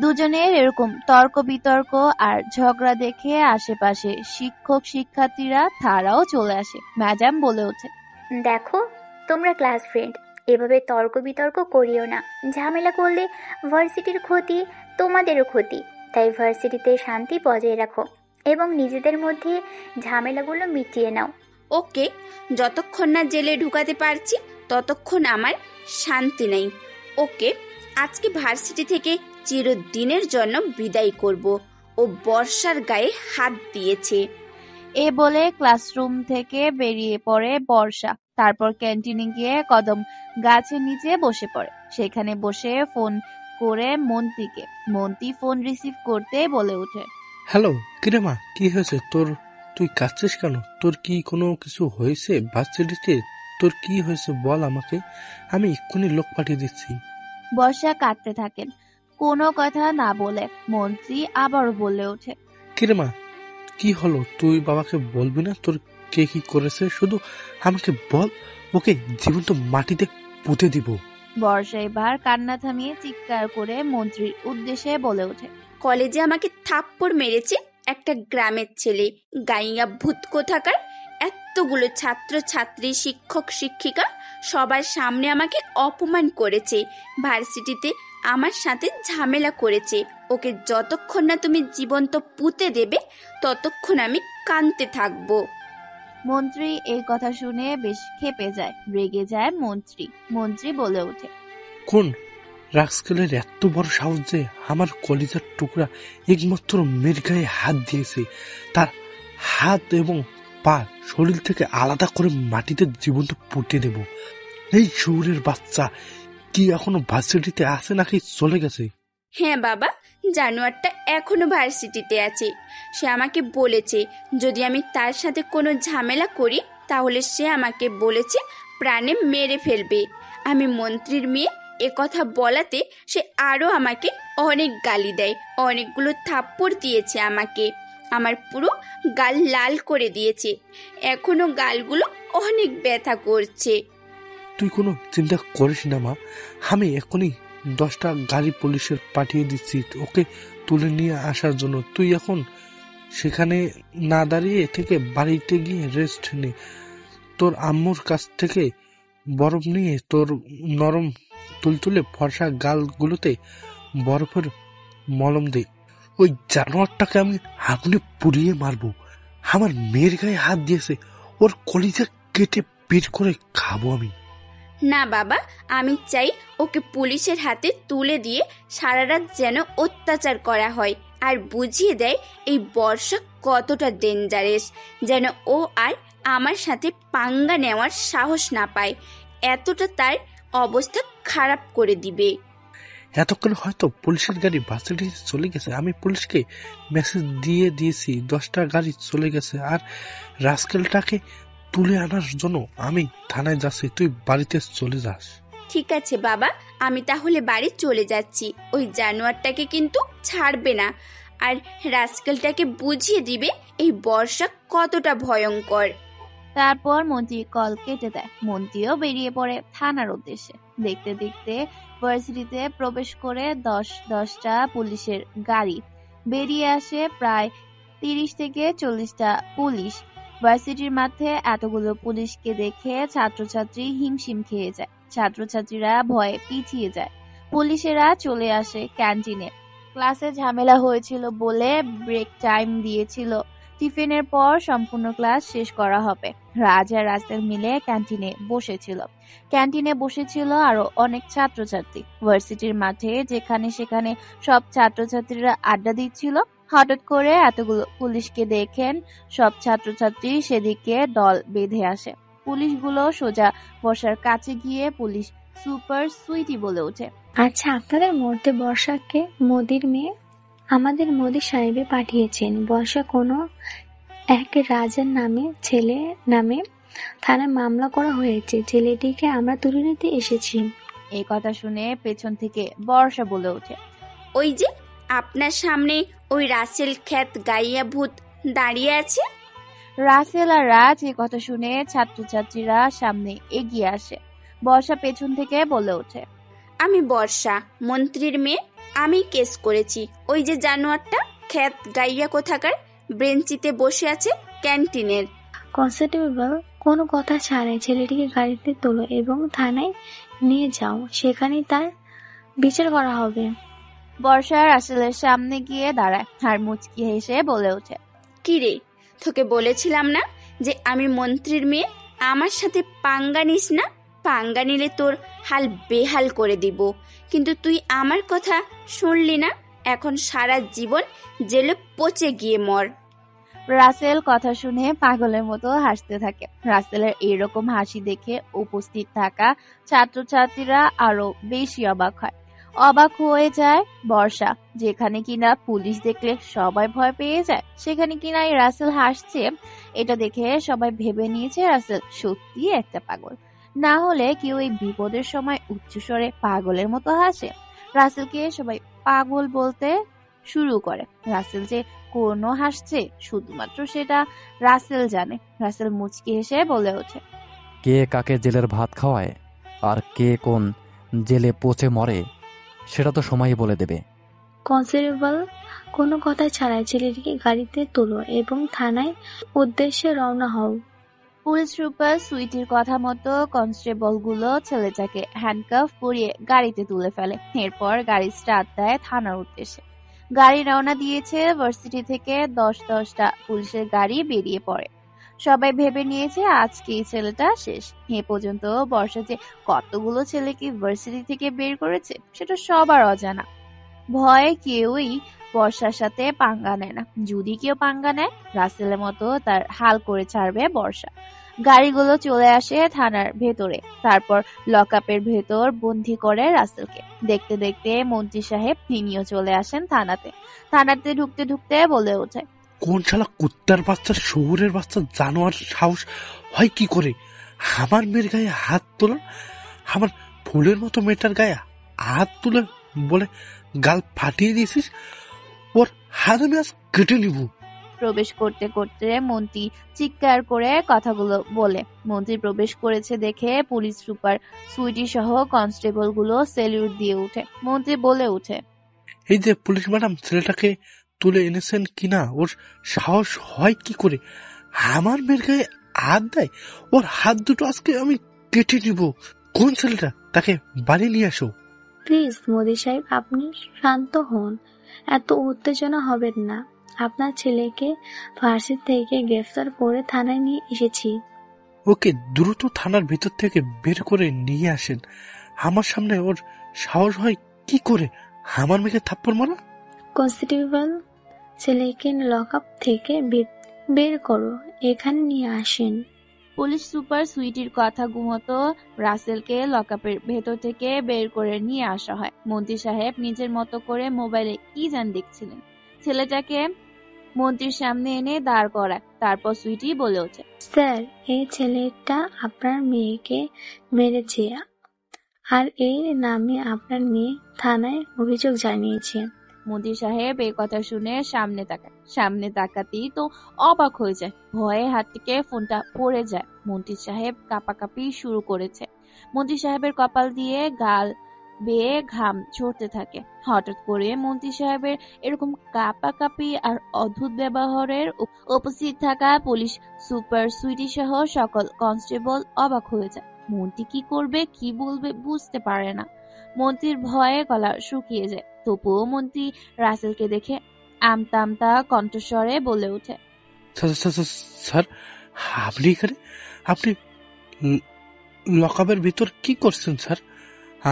দুজনের এরকম তর্ক বিতর্ক আর ঝগড়া দেখে আশেপাশে শিক্ষক শিক্ষার্থীরা তারাও চলে আসে। ম্যাডাম বলে ওঠে, দেখো, তোমরা ক্লাস ফ্রেন্ড, এভাবে তর্ক বিতর্ক করিও না। ঝামেলা করলে ভার্সিটির ক্ষতি, তোমাদেরও ক্ষতি। তাই ভার্সিটিতে শান্তি বজায় রাখো এবং নিজেদের মধ্যে ঝামেলাগুলো মিটিয়ে নাও। ওকে, যতক্ষণ না জেলে ঢুকাতে পারছি ততক্ষণ আমার শান্তি নেই। ওকে, আজকে ভার্সিটি থেকে চিরদিনের জন্য বিদায় করব। ও বর্ষার গায়ে হাত দিয়েছে। এ বলে ক্লাসরুম থেকে বেরিয়ে পড়ে বর্ষা। তারপর ক্যান্টিনে গিয়ে কদম গাছের নিচে বসে পড়ে। সেখানে বসে ফোন করে মন্ত্রীকে। মন্ত্রী ফোন রিসিভ করতে বলে ওঠে, হ্যালো, কিরে মা, কি হয়েছে তোর? তুই কাঁদছিস কেন? তোর কি কোনো কিছু হয়েছে ভার্সিটিতে? তোর কি হয়েছে বল আমাকে, আমি এক্ষুনি লোক পাঠিয়ে দিচ্ছি। বর্ষা কাঁদতে থাকেন। কোনো কথা না বলে মন্ত্রী আবার বলে ওঠে, কিরে মা, কি হলো? তুই বাবাকে বলবি না তোর কে কি করেছে? শুধু আমাকে বল, ওকে জীবন্ত মাটিতে পুঁতে দিব। বর্ষা এবার কান্না থামিয়ে চিৎকার করে মন্ত্রীর উদ্দেশ্যে বলে ওঠে, কলেজে আমাকে থাপ্পড় মেরেছে একটা গ্রামের ছেলে, গাইয়া ভূত কোথাকার। এতগুলো ছাত্র ছাত্রী, শিক্ষক শিক্ষিকা সবার সামনে আমাকে অপমান করেছে। ভার্সিটিতে আমার সাথে ঝামেলা করেছে। ওকে যতক্ষণ না তুমি জীবন্ত পুঁতে দেবে ততক্ষণ আমি কাঁদতে থাকবো। মন্ত্রী এই কথা শুনে বেশ ক্ষেপে যায়, রেগে যায় মন্ত্রী। মন্ত্রী বলে ওঠে, কোন রাস্কেলের এত বড় সাহস যে আমার কলিজার টুকরা একমাত্র মেয়ের গায়ে হাত দিয়েছে? তার হাত এবং পা শরীর থেকে আলাদা করে মাটিতে জীবন্ত পুঁতে দেব। এই শহরের বাচ্চা কি এখনো ভার্সিটিতে আছে নাকি চলে গেছে? হ্যাঁ বাবা, জানোয়ারটা এখনো ভার্সিটিতে আছে। সে আমাকে বলেছে যদি আমি তার সাথে কোনো ঝামেলা করি তাহলে সে আমাকে বলেছে প্রাণে মেরে ফেলবে। আমি মন্ত্রীর মেয়ে এ কথা বলাতে সে আরো আমাকে অনেক গালি দেয়, অনেকগুলো থাপ্পড় দিয়েছে আমাকে। আমার পুরো গাল লাল করে দিয়েছে, এখনো গালগুলো অনেক ব্যথা করছে। তুই কোনো চিন্তা করিস না মা, আমি এখনই 10টা গাড়ি পুলিশের পাঠিয়ে দিচ্ছি ওকে তুলে নিয়ে আসার জন্য। তুই এখন সেখানে না দাঁড়িয়ে থেকে বাড়িতে গিয়ে রেস্ট নে। তোর আম্মুর কাছ থেকে বরফ নিয়ে তোর নরম তুলতুলে ফর্সা গালগুলোতে বরফের মলম দে। ওই জানোয়ারটাকে আমি আগুনে পুড়িয়ে মারবো। আমার মেয়ের গায়ে হাত দিয়েছে, ওর কলিজা কেটে পেট করে খাবো আমি। না বাবা, আমি চাই ওকে পুলিশের হাতে তুলে দিয়ে সারা রাত যেন অত্যাচার করা হয় আর বুঝিয়ে দেয় এই বর্ষা কতটা ডেঞ্জারাস, যেন ও আর আমার সাথে পাঙ্গা নেওয়ার সাহস না পায়। এতটা তার অবস্থা খারাপ করে দিবে। এতক্ষণ হয়তো পুলিশের গাড়ি ভার্সিটি চলে গেছে। আমি পুলিশকে মেসেজ দিয়ে দিয়েছি 10টা গাড়ি চলে গেছে, আর রাস্কেলটাকে তুলে আনার জন্য আমি থানায় যাচ্ছি। তুই বাড়িতে চলে যাস। ঠিক আছে বাবা, আমি তাহলে বাড়ি চলে যাচ্ছি। ওই জানোয়ারটাকে কিন্তু ছাড়বে না, আর রাস্কেলটাকে বুঝিয়ে দিবে এই বর্ষা কতটা ভয়ঙ্কর। তারপর মন্ত্রী কল কেটে দেয়। মন্ত্রীও বেরিয়ে পড়ে থানার উদ্দেশ্যে। দেখতে দেখতে ভার্সিটিতে প্রবেশ করে 10টা পুলিশের গাড়ি। বেরিয়ে আসে প্রায় 30 থেকে 40টা পুলিশ। ভার্সিটির মাঠে এতগুলো পুলিশকে দেখে ছাত্রছাত্রী হিমশিম খেয়ে যায়। ছাত্রছাত্রীরা ভয়ে পিছিয়ে যায়। পুলিশেরা চলে আসে ক্যান্টিনে। ক্লাসে ঝামেলা হয়েছিল বলে ব্রেক টাইম দিয়েছিল টিফিনের পর সম্পূর্ণ ক্লাস শেষ করা হবে। রাজ আর রাসেল মিলে ক্যান্টিনে বসেছিল আরো অনেক ছাত্রছাত্রী। ভার্সিটির মাঠে যেখানে সেখানে সব ছাত্রছাত্রীরা আড্ডা দিচ্ছিল। হঠাৎ করে এতগুলো পুলিশকে দেখেন সব ছাত্রছাত্রী সেদিকে দল বেঁধে আসে। পুলিশগুলো সোজা বর্ষার কাছে গিয়ে পুলিশ সুপার সুইটি বলে ওঠে, আচ্ছা, আপনাদের মধ্যে বর্ষাকে মোদির মেয়ে আমাদের মোদি সাহেবে পাঠিয়েছেন। বর্ষা কোনো এক রাজার ছেলে নামে থানায় মামলা করা হয়েছে। ছেলেটিকে আমরা তুলে নিতে এসেছি। এই কথা শুনে পেছন থেকে বর্ষা বলে ওঠে, ওই যে আপনার সামনে ওই রাসেল খ্যাত গাইয়া ভূত দাঁড়িয়ে আছে। রাসেল আর রাজ এই কথা শুনে ছাত্রছাত্রীরা সামনে এগিয়ে আসে। বর্ষা পেছন থেকে বলে ওঠে, আমি বর্ষা, মন্ত্রীর মেয়ে। আমি কেস করেছি। ওই যে জানোয়ারটা খ্যাত গাইয়া কোথাকার বেঞ্চিতে বসে আছে ক্যান্টিনের। কনস্টেবল, কোনো কথা ছাড়াই ছেলেটিকে গাড়িতে তোলো এবং থানায় নিয়ে যাও। সেখানেই তার বিচার করা হবে। বর্ষা রাসেলের সামনে গিয়ে দাঁড়ায় আর মুচকি হেসে বলে ওঠে, কি রে, তোকে বলেছিলাম না যে আমি মন্ত্রীর মেয়ে? আমার সাথে পাঙ্গা নিস না। পাঙ্গা নিলে তোর হাল বেহাল করে দিব। কিন্তু তুই আমার কথা শুনলি না। এখন সারা জীবন জেলে পচে গিয়ে মর। রাসেল কথা শুনে পাগলের মতো হাসতে থাকে। রাসেলের এরকম হাসি দেখে উপস্থিত থাকা ছাত্রছাত্রীরা আরো বেশি অবাক হয়ে যায় বর্ষা। যেখানে কিনা পুলিশ দেখলে সবাই ভয় পেয়ে যায়, সেখানে কিনা এই রাসেল হাসছে। এটা দেখে সবাই ভেবে নিয়েছে রাসেল সত্যি একটা পাগল। না হলে কেউ এই বিপদের সময় উচ্চস্বরে পাগলের মতো হাসে? রাসেলকে সবাই পাগল বলতে শুরু করে। রাসেল যে কোনো হাসছে শুধুমাত্র সেটা রাসেল জানে। রাসেল মুচকি হেসে বলে ওঠে, কে কাকে জেলের ভাত খাওয়ায় আর কে কোন জেলে পচে মরে সেটা তো সময়ই বলে দেবে। কনস্টেবল, কোনো কথা ছাড়াই ছেলেটিকে গাড়িতে তোলো এবং থানায় উদ্দেশ্যে রওনা হও। পুলিশ সুপার সুইটির কথা মতো কনস্টেবল গুলো ছেলেটাকে হ্যান্ডকাফ পরিয়ে গাড়িতে তুলে ফেলে। এরপর গাড়ি স্টার্ট দেয় থানার উদ্দেশ্যে। গাড়ি রওনা দিয়েছে। ভার্সিটি থেকে 10-10টা পুলিশের গাড়ি বেরিয়ে পড়ে। সবাই ভেবে নিয়েছে আজকে এই ছেলেটা শেষ। এ পর্যন্ত বর্ষা যে কতগুলো ছেলেকে ভার্সিটি থেকে বের করেছে সেটা সবার অজানা। ভয়ে কেউই বর্ষার সাথে পাঙ্গা নেয় না। যদি কেউ পাঙ্গা নেয়, রাসেলের মতো তার হাল করে ছাড়বে বর্ষা। গাড়িগুলো চলে আসে থানার ভেতরে। তারপর লকআপের ভেতর বন্দি করে রাসেলকে। দেখতে দেখতে মন্ত্রী সাহেব তিনিও চলে আসেন থানাতে ঢুকতে ঢুকতে বলে ওঠে, কোন শালা কুত্তার বাচ্চা, শহুরের বাচ্চা, জানোয়ার সাহস হয় কি করে আমার মেয়ের গায়ে হাত তোলা? আমার ফুলের মতো মেয়েটার গায়ে হাত তুলে বলে গাল ফাটিয়ে দিয়েছিস। ওর হাত আমি আজ কেটে নিব। প্রবেশ করতে করতে মন্ত্রী চিৎকার করে কথাগুলো বলে। মন্ত্রী প্রবেশ করেছে দেখে পুলিশ সুপার সুইটি সহ কনস্টেবল গুলো সেলিউট দিয়ে উঠে। মন্ত্রী বলে উঠে, এই যে পুলিশ ম্যাডাম, ছেলেটাকে তুলে এনেছেন কিনা? ওর সাহস হয় কি করে আমার মেয়ের গায়ে হাত দেয়? ওর হাত দুটো আজকে আমি কেটে নিব। কোন ছেলেটা? তাকে বাড়ি নিয়ে আসো। প্লিজ মোদি সাহেব, আপনি শান্ত হন। এত উত্তেজনা হবেন না। আপনার ছেলেকে ভার্সিটি থেকে গ্রেফতার করে থানায় নিয়ে এসেছি। ওকে দ্রুত থানার ভিতর থেকে বের করে নিয়ে আসেন। আমার সামনে ওর সাহস হয় কি করে আমার মেয়েকে থাপ্পড় মারা? কনস্টেবল, ছেলেকে লকআপ থেকে বের করো, এখানে নিয়ে আসেন। পুলিশ সুপার সুইটির কথা মতো রাসেলকে লকআপের ভেতর থেকে বের করে নিয়ে আসা হয়। মন্ত্রী সাহেব নিজের মতো করে মোবাইলে কি জান দেখছিলেন। ছেলেটাকে মন্ত্রীর সামনে এনে দাঁড় করায়। তারপর সুইটি বলে ওঠে, স্যার, এই ছেলেটা আপনার মেয়েকে মেরেছে আর এর নামে আপনার মেয়ে থানায় অভিযোগ জানিয়েছে। মন্ত্রী সাহেব এই কথা শুনে সামনে তাকাতেই তো অবাক হয়ে যায়। ভয়ে হাত থেকে ফোনটা পড়ে যায়। মন্ত্রী সাহেব কাঁপাকাঁপি শুরু করেছে। মন্ত্রী সাহেবের কপাল দিয়ে গাল বেয়ে ঘাম ঝরতে থাকে। হঠাৎ করে মন্ত্রী সাহেবের এরকম কাঁপাকাঁপি আর অদ্ভুত ব্যবহারের উপস্থিত থাকা পুলিশ সুপার সুইটি সহ সকল কনস্টেবল অবাক হয়ে যায়। মন্ত্রী কি করবে কি বলবে বুঝতে পারে না। মন্ত্রীর ভয়ে গলা শুকিয়ে যায়। তবুও মন্ত্রী রাসেলকে দেখে আমতা আমতা কণ্ঠস্বরে বলে ওঠে, স্যার, আপনি এখানে, আপনি লকআপের ভিতর কি করছেন স্যার?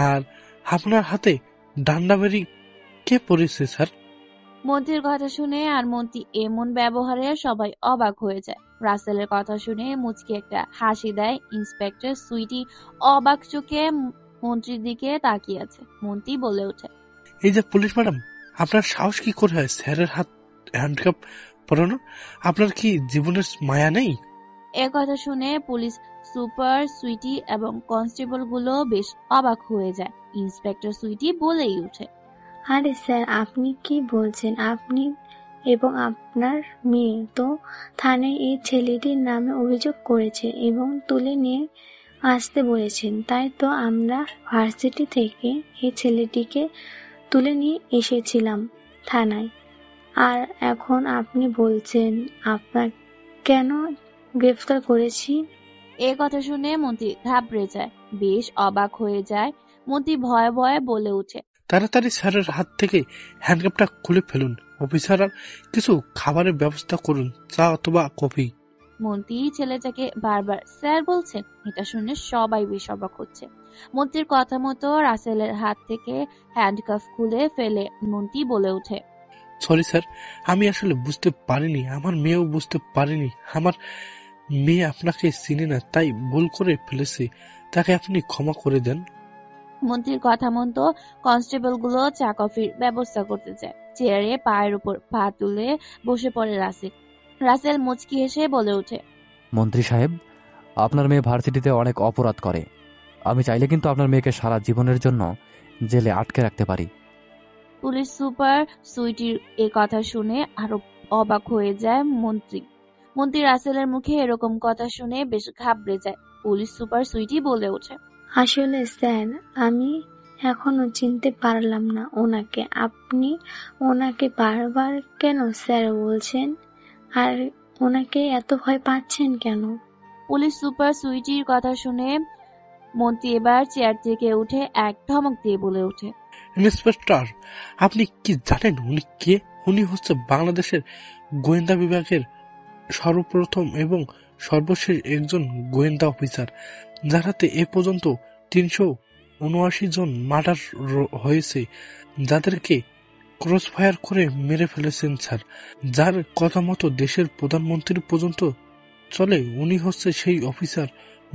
আর আপনার হাতে ডান্ডা বেরি কে পড়েছে স্যার? মন্ত্রীর কথা শুনে আর মন্ত্রী এমন ব্যবহারে সবাই অবাক হয়ে যায়। রাসেলের কথা শুনে মুচকি একটা হাসি দেয়। ইন্সপেক্টর সুইটি অবাক চোখে মন্ত্রীর দিকে তাকিয়ে আছে। মন্ত্রী বলে ওঠে, এই যে পুলিশ ম্যাডাম, আপনার সাহস কি করে হয় স্যারের হাত হ্যান্ডকাপ পরানো? আপনার কি জীবনের মায়া নেই? এ কথা শুনে পুলিশ সুপার সুইটি এবং কনস্টেবল গুলো বেশ অবাক হয়ে যায়। ইন্সপেক্টর সুইটি বলেই ওঠে, আরে স্যার, আপনি কি বলছেন? আপনি এবং আপনার মেয়ে তো থানায় এই ছেলেটির নামে অভিযোগ করেছে এবং তুলে নিয়ে আসতে বলেছেন। তাই তো আমরা ভার্সিটি থেকে এই ছেলেটিকে তুলে নিয়ে এসেছিলাম থানায়। আর এখন আপনি বলছেন আপনার কেন গ্রেফতার করেছি? এ কথা শুনে মন্ত্রী ঘাবড়ে যায়, বেশ অবাক হয়ে যায়। মন্ত্রী ভয়ে ভয়ে বলে ওঠে, তাড়াতাড়ি স্যারের হাত থেকে হ্যান্ডকাপটা খুলে ফেলুন। অফিসার, আর কিছু খাবারের ব্যবস্থা করুন, চা অথবা কফি। মন্ত্রী ছেলেটাকে বারবার স্যার বলছেন। এটা শুনে সবাই বেশ অবাক হচ্ছে। মন্ত্রীর কথা মতো রাসেলের হাত থেকে হ্যান্ডকাফ খুলে ফেলে মন্ত্রী বলে ওঠে, সরি স্যার, আমি আসলে বুঝতে পারিনি, আমার মেয়েও বুঝতে পারেনি। আমার মেয়ে আপনাকে চিনে না, তাই ভুল করে ফেলেছে, তাকে আপনি ক্ষমা করে দেন। মন্ত্রীর কথা মতো কনস্টেবল গুলো চা কফির ব্যবস্থা করতে যায়। চেয়ারে পায়ের উপর পা তুলে বসে পড়ে রাসেল। রাসেল মুচকি হেসে বলে ওঠে, মন্ত্রী সাহেব, আপনার মেয়ে ভার্সিটিতে অনেক অপরাধ করে। আমি চাইলে কিন্তু আপনার মেয়েকে সারা জীবনের জন্য জেলে আটকে রাখতে পারি। পুলিশ সুপার সুইটির এ কথা শুনে আরো অবাক হয়ে যায় মন্ত্রী রাসেলের মুখে এরকম কথা শুনে বেশ ঘাবড়ে যায়। পুলিশ সুপার সুইটি বলে ওঠে, আসলে স্যার, আমি এখনো চিনতে পারলাম না ওনাকে। আপনি ওনাকে বারবার কেন স্যার বলছেন? আর ওনাকে এত ভয় পাচ্ছেন কেন? পুলিশ সুপার সুইটির কথা শুনে মন্ত্রী এবার চেয়ার থেকে উঠে এক ধমক দিয়ে বলে ওঠে, ইন্সপেক্টর, আপনি কি জানেন উনি কে? উনি হচ্ছে বাংলাদেশের গোয়েন্দা বিভাগের সর্বপ্রথম এবং সর্বশেষ একজন গোয়েন্দা অফিসার, যার হাতে এ পর্যন্ত 379 জন মার্ডার হয়েছে, যাদেরকে ক্রস ফায়ার করে মেরে ফেলেছেন স্যার। যার কথা মতো দেশের প্রধানমন্ত্রী পর্যন্ত চলে, উনি হচ্ছে সেই অফিসার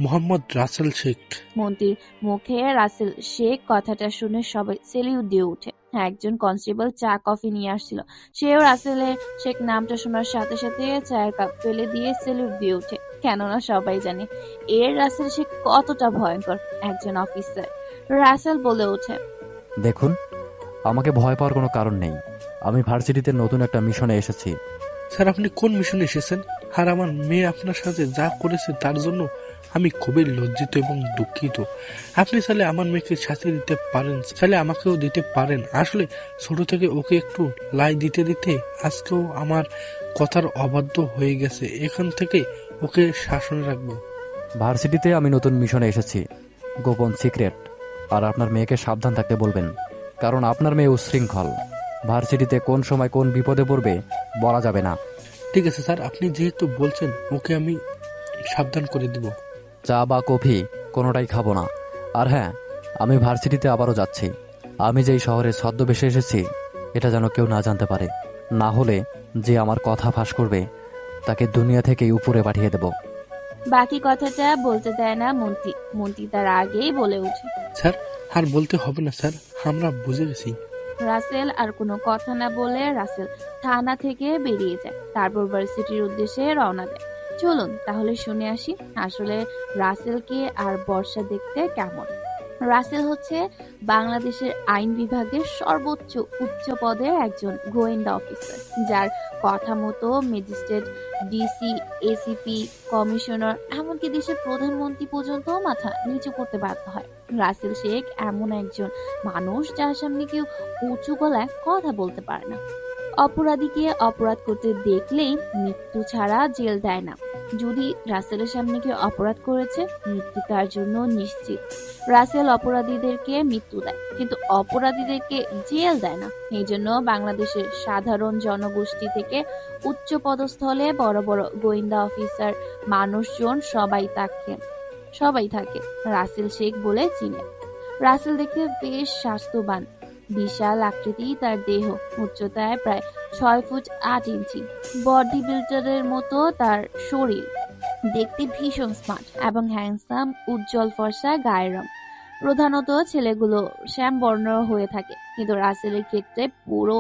মোহাম্মদ রাসেল শেখ। মন্ত্রীর মুখে রাসেল শেখ কথাটা শুনে সবাই সেলিউট দিয়ে উঠে। একজন কনস্টেবল চা কফি নিয়ে আসছিল, সেও রাসেলের শেখ নামটা শোনার সাথে সাথে চায়ের কাপ ফেলে দিয়ে সেলিউট দিয়ে উঠে। কেননা সবাই জানে এর রাসেল শেখ কতটা ভয়ঙ্কর একজন অফিসার। রাসেল বলে ওঠে, দেখুন, আমাকে ভয় পাওয়ার কোনো কারণ নেই। আমি ভার্সিটিতে নতুন একটা মিশনে এসেছি। স্যার, আপনি কোন মিশনে এসেছেন? আর আমার মেয়ে আপনার সাথে যা করেছে তার জন্য আমি খুবই লজ্জিত এবং দুঃখিত। আপনি চাইলে আমার মেয়েকে সাথে দিতে পারেন, চাইলে আমাকেও দিতে পারেন। আসলে ছোট থেকে ওকে একটু লাই দিতে দিতে আজকেও আমার কথার অবাধ্য হয়ে গেছে। এখান থেকে ওকে শাসনে রাখবো। ভার্সিটিতে আমি নতুন মিশনে এসেছি, গোপন সিক্রেট। আর আপনার মেয়েকে সাবধান থাকতে বলবেন, কারণ আপনার মেয়ে উচ্ছৃঙ্খল। ভার্সিটিতে কোন সময় কোন বিপদে পড়বে বলা যাবে না। ঠিক আছে স্যার, আপনি যেহেতু বলছেন, ওকে আমি সাবধান করে দিব। চা বা কফি কোনোটাই খাবো না। আর হ্যাঁ, আমি ভার্সিটিতে আবারও যাচ্ছি। আমি যেই শহরে ছদ্মবেশে এসেছি এটা যেন কেউ না জানতে পারে, না হলে যে আমার কথা ফাঁস করবে তাকে দুনিয়া থেকেই উপরে পাঠিয়ে দেব। বাকি কথাটা বলতে দেয় না মন্ত্রী তার আগেই বলে ওঠে, স্যার, আর বলতে হবে না স্যার, আমরা বুঝে গেছি। রাসেল আর কোনো কথা না বলে রাসেল থানা থেকে বেরিয়ে যায়। তারপর ভার্সিটির উদ্দেশ্যে রওনা দেয়। চলুন তাহলে শুনে আসি আসলে রাসেলকে আর বর্ষা দেখতে কেমন। রাসেল হচ্ছে বাংলাদেশের আইন বিভাগের সর্বোচ্চ উচ্চ পদের একজন গোয়েন্দা অফিসার, যার কথা মতো ম্যাজিস্ট্রেট, ডিসি, এসিপি, কমিশনার, এমনকি দেশের প্রধানমন্ত্রী পর্যন্ত মাথা নিচু করতে বাধ্য হয়। রাসেল শেখ এমন একজন মানুষ যার সামনে কেউ উঁচু গলায় কথা বলতে পারে না। অপরাধীকে অপরাধ করতে দেখলেই মৃত্যু ছাড়া জেল দেয় না। যদি রাসেলের সামনে কেউ অপরাধ করেছে, মৃত্যু তার জন্য নিশ্চিত। রাসেল অপরাধীদেরকে মৃত্যু দেয়, কিন্তু অপরাধীদেরকে জেল দেয় না। এই জন্য বাংলাদেশের সাধারণ জনগোষ্ঠী থেকে উচ্চ পদস্থলে বড় বড় গোয়েন্দা অফিসার, মানুষজন সবাই থাকে রাসেল শেখ বলে চিনে। রাসেল দেখতে বেশ স্বাস্থ্যবান, বিশাল আকৃতি তার দেহ, উচ্চতায় প্রায় 6 ফুট 8 ইঞ্চি। বডি বিল্ডারের মতো তার শরীর, দেখতে ভীষণ স্মার্ট এবং হ্যান্ডসাম, উজ্জ্বল ফর্সা গায়ের রং। প্রধানত ছেলেগুলো শ্যামবর্ণ হয়ে থাকে, কিন্তু রাসেলের ক্ষেত্রে পুরো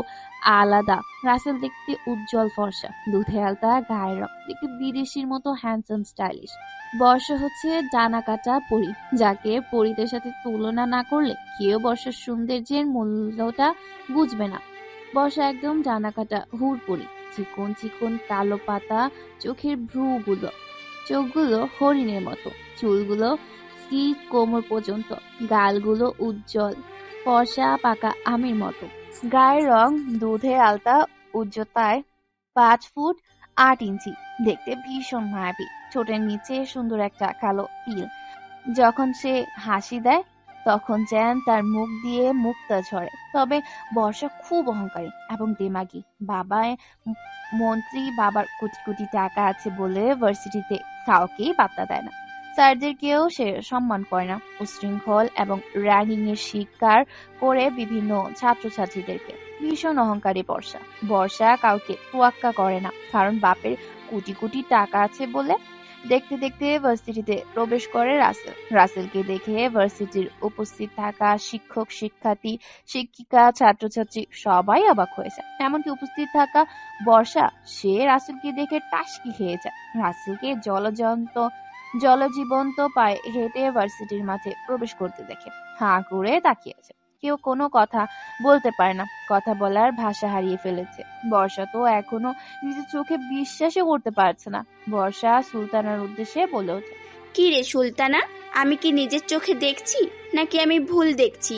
আলাদা। রাসেল দেখতে উজ্জ্বল ফর্সা, দুধে আলতা গায়ের রং, দেখতে বিদেশির মতো হ্যান্ডসাম, স্টাইলিশ। বর্ষা হচ্ছে ডানা কাটা পরী, যাকে পরীদের সাথে তুলনা না করলে কেউ বর্ষার সৌন্দর্যের মূল্যটা বুঝবে না। বর্ষা একদম ডানা কাটা হুড়পড়ি, চিকন চিকন কালো পাতা চোখের চোখগুলো হরিণের মতো, চুলগুলো কোমর পর্যন্ত, গালগুলো উজ্জ্বল ফর্সা পাকা আমের মতো, গায়ের রং দুধে আলতা, উচ্চতায় 5 ফুট 8 ইঞ্চি, দেখতে ভীষণ মায়াবী। ঠোঁটের নিচে সুন্দর একটা কালো তিল। যখন সে হাসি দেয় তখন যেন তার মুখ দিয়ে মুক্তা ঝরে। তবে বর্ষা খুব অহংকারী এবং দিমাগী। মন্ত্রী, বাবার কোটি কোটি টাকা আছে বলে ভার্সিটিতে কাউকেই পাত্তা দেয় না। স্যারদেরকেও সে সম্মান করে না। উশৃঙ্খল এবং র্যাগিং এর শিকার করে বিভিন্ন ছাত্রছাত্রীদেরকে। ভীষণ অহংকারী বর্ষা কাউকে তোয়াক্কা করে না, কারণ বাপের কোটি কোটি টাকা আছে বলে। দেখতে দেখতে ভার্সিটিতে প্রবেশ করে রাসেলকে দেখে ভার্সিটির উপস্থিত থাকা শিক্ষক, শিক্ষার্থী, শিক্ষিকা, ছাত্রছাত্রী সবাই অবাক হয়েছে। এমনকি উপস্থিত থাকা বর্ষা, সে রাসেলকে দেখে টাসকি খেয়ে যায়। রাসেলকে জলজীবন্ত পায়ে হেঁটে ভার্সিটির মাঠে প্রবেশ করতে দেখে হাঁ করে তাকিয়ে আছে। কেউ কোনো কথা বলতে পারে না, কথা বলার ভাষা হারিয়ে ফেলেছে। বর্ষা তো এখনো নিজের চোখে বিশ্বাসই করতে পারছে না। বর্ষা সুলতানার উদ্দেশ্যে বলে ওঠে, কি রে সুলতানা, আমি কি নিজের চোখে দেখছি নাকি আমি ভুল দেখছি?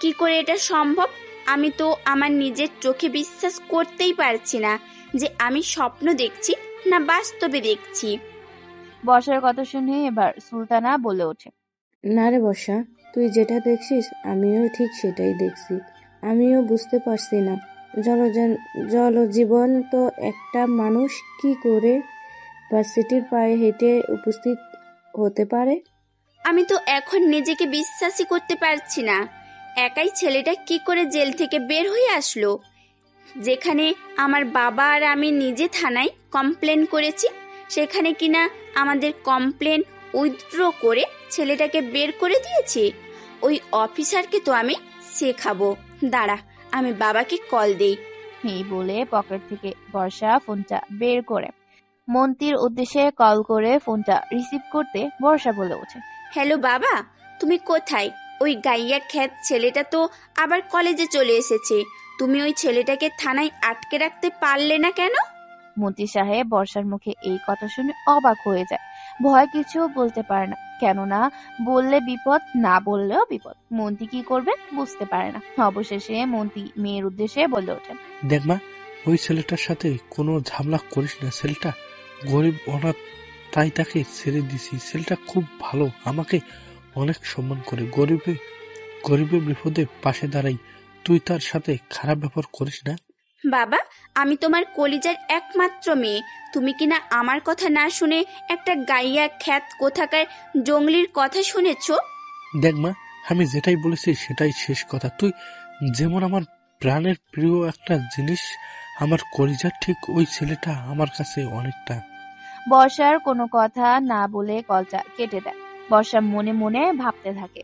কি করে এটা সম্ভব? আমি তো আমার নিজের চোখে বিশ্বাস করতেই পারছি না যে আমি স্বপ্ন দেখছি না বাস্তবে দেখছি। বর্ষার কথা শুনে এবার সুলতানা বলে ওঠে, না রে বর্ষা, তুই যেটা দেখছিস আমিও ঠিক সেটাই দেখছি। আমিও বুঝতে পারছি না জলজীবন্ত একটা মানুষ কি করে ভার্সিটির পায়ে হেঁটে উপস্থিত হতে পারে। আমি তো এখন নিজেকে বিশ্বাসই করতে পারছি না। একাই ছেলেটা কি করে জেল থেকে বের হয়ে আসলো, যেখানে আমার বাবা আর আমি নিজে থানায় কমপ্লেন করেছি, সেখানে কিনা আমাদের কমপ্লেন উইথড্র করে ছেলেটাকে বের করে দিয়েছে। ওই অফিসারকে তো আমি শেখাবো, দাঁড়া আমি বাবাকে কল দেই। এই বলে পকেট থেকে বর্ষা ফোনটা বের করে মন্ত্রীর উদ্দেশ্যে কল করে ফোনটা রিসিভ করতে বর্ষা বলে ওঠে, হ্যালো বাবা, তুমি কোথায়? ওই গাইয়া খ্যাত ছেলেটা তো আবার কলেজে চলে এসেছে। তুমি ওই ছেলেটাকে থানায় আটকে রাখতে পারলে না কেন? মন্ত্রী সাহেব বর্ষার মুখে এই কথা শুনে অবাক হয়ে যায়। ভয় কিছু বলতে পারে না, কেননা বললে বিপদ, না বললেও বিপদ। মন্ত্রী কি করবে বুঝতে পারে না। অবশেষে মন্ত্রী মেয়ের উদ্দেশ্যে বলে ওঠেন, দেখ মা, ওই ছেলেটার সাথে কোনো ঝামেলা করিস না। ছেলেটা গরিব অনাথ, তাই তাকে ছেড়ে দিছি। ছেলেটা খুব ভালো, আমাকে অনেক সম্মান করে। গরিবে বিপদে পাশে দাঁড়াই। তুই তার সাথে খারাপ ব্যবহার করিস না। বাবা, আমি তোমার কলিজার একমাত্র মেয়ে। তুমি কিনা আমার কথা না শুনে একটা গাইয়া খ্যাত কোথাকার জঙ্গলির কথা শুনেছ। দেখ মা, আমি যেটাই বলেছি সেটাই শেষ কথা। তুই যেমন আমার প্রাণের প্রিয় একটা জিনিস, আমার কলিজার ঠিক ওই ছেলেটা আমার কাছে অনেকটা। বর্ষার কোনো কথা না বলে কলটা কেটে দেয়। বর্ষা মনে মনে ভাবতে থাকে,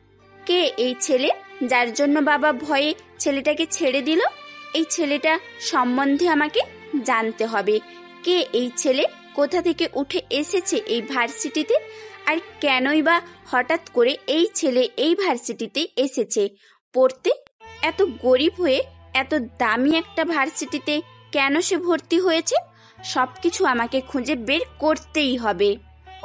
কে এই ছেলে যার জন্য বাবা ভয়ে ছেলেটাকে ছেড়ে দিল? এই ছেলেটা সম্বন্ধে আমাকে জানতে হবে। কে এই ছেলে, কোথা থেকে উঠে এসেছে এই ভার্সিটিতে, আর কেনই বা হঠাৎ করে এই ছেলে এই ভার্সিটিতে এসেছে পড়তে? এত গরিব হয়ে এত দামি একটা ভার্সিটিতে কেন সে ভর্তি হয়েছে? সবকিছু আমাকে খুঁজে বের করতেই হবে।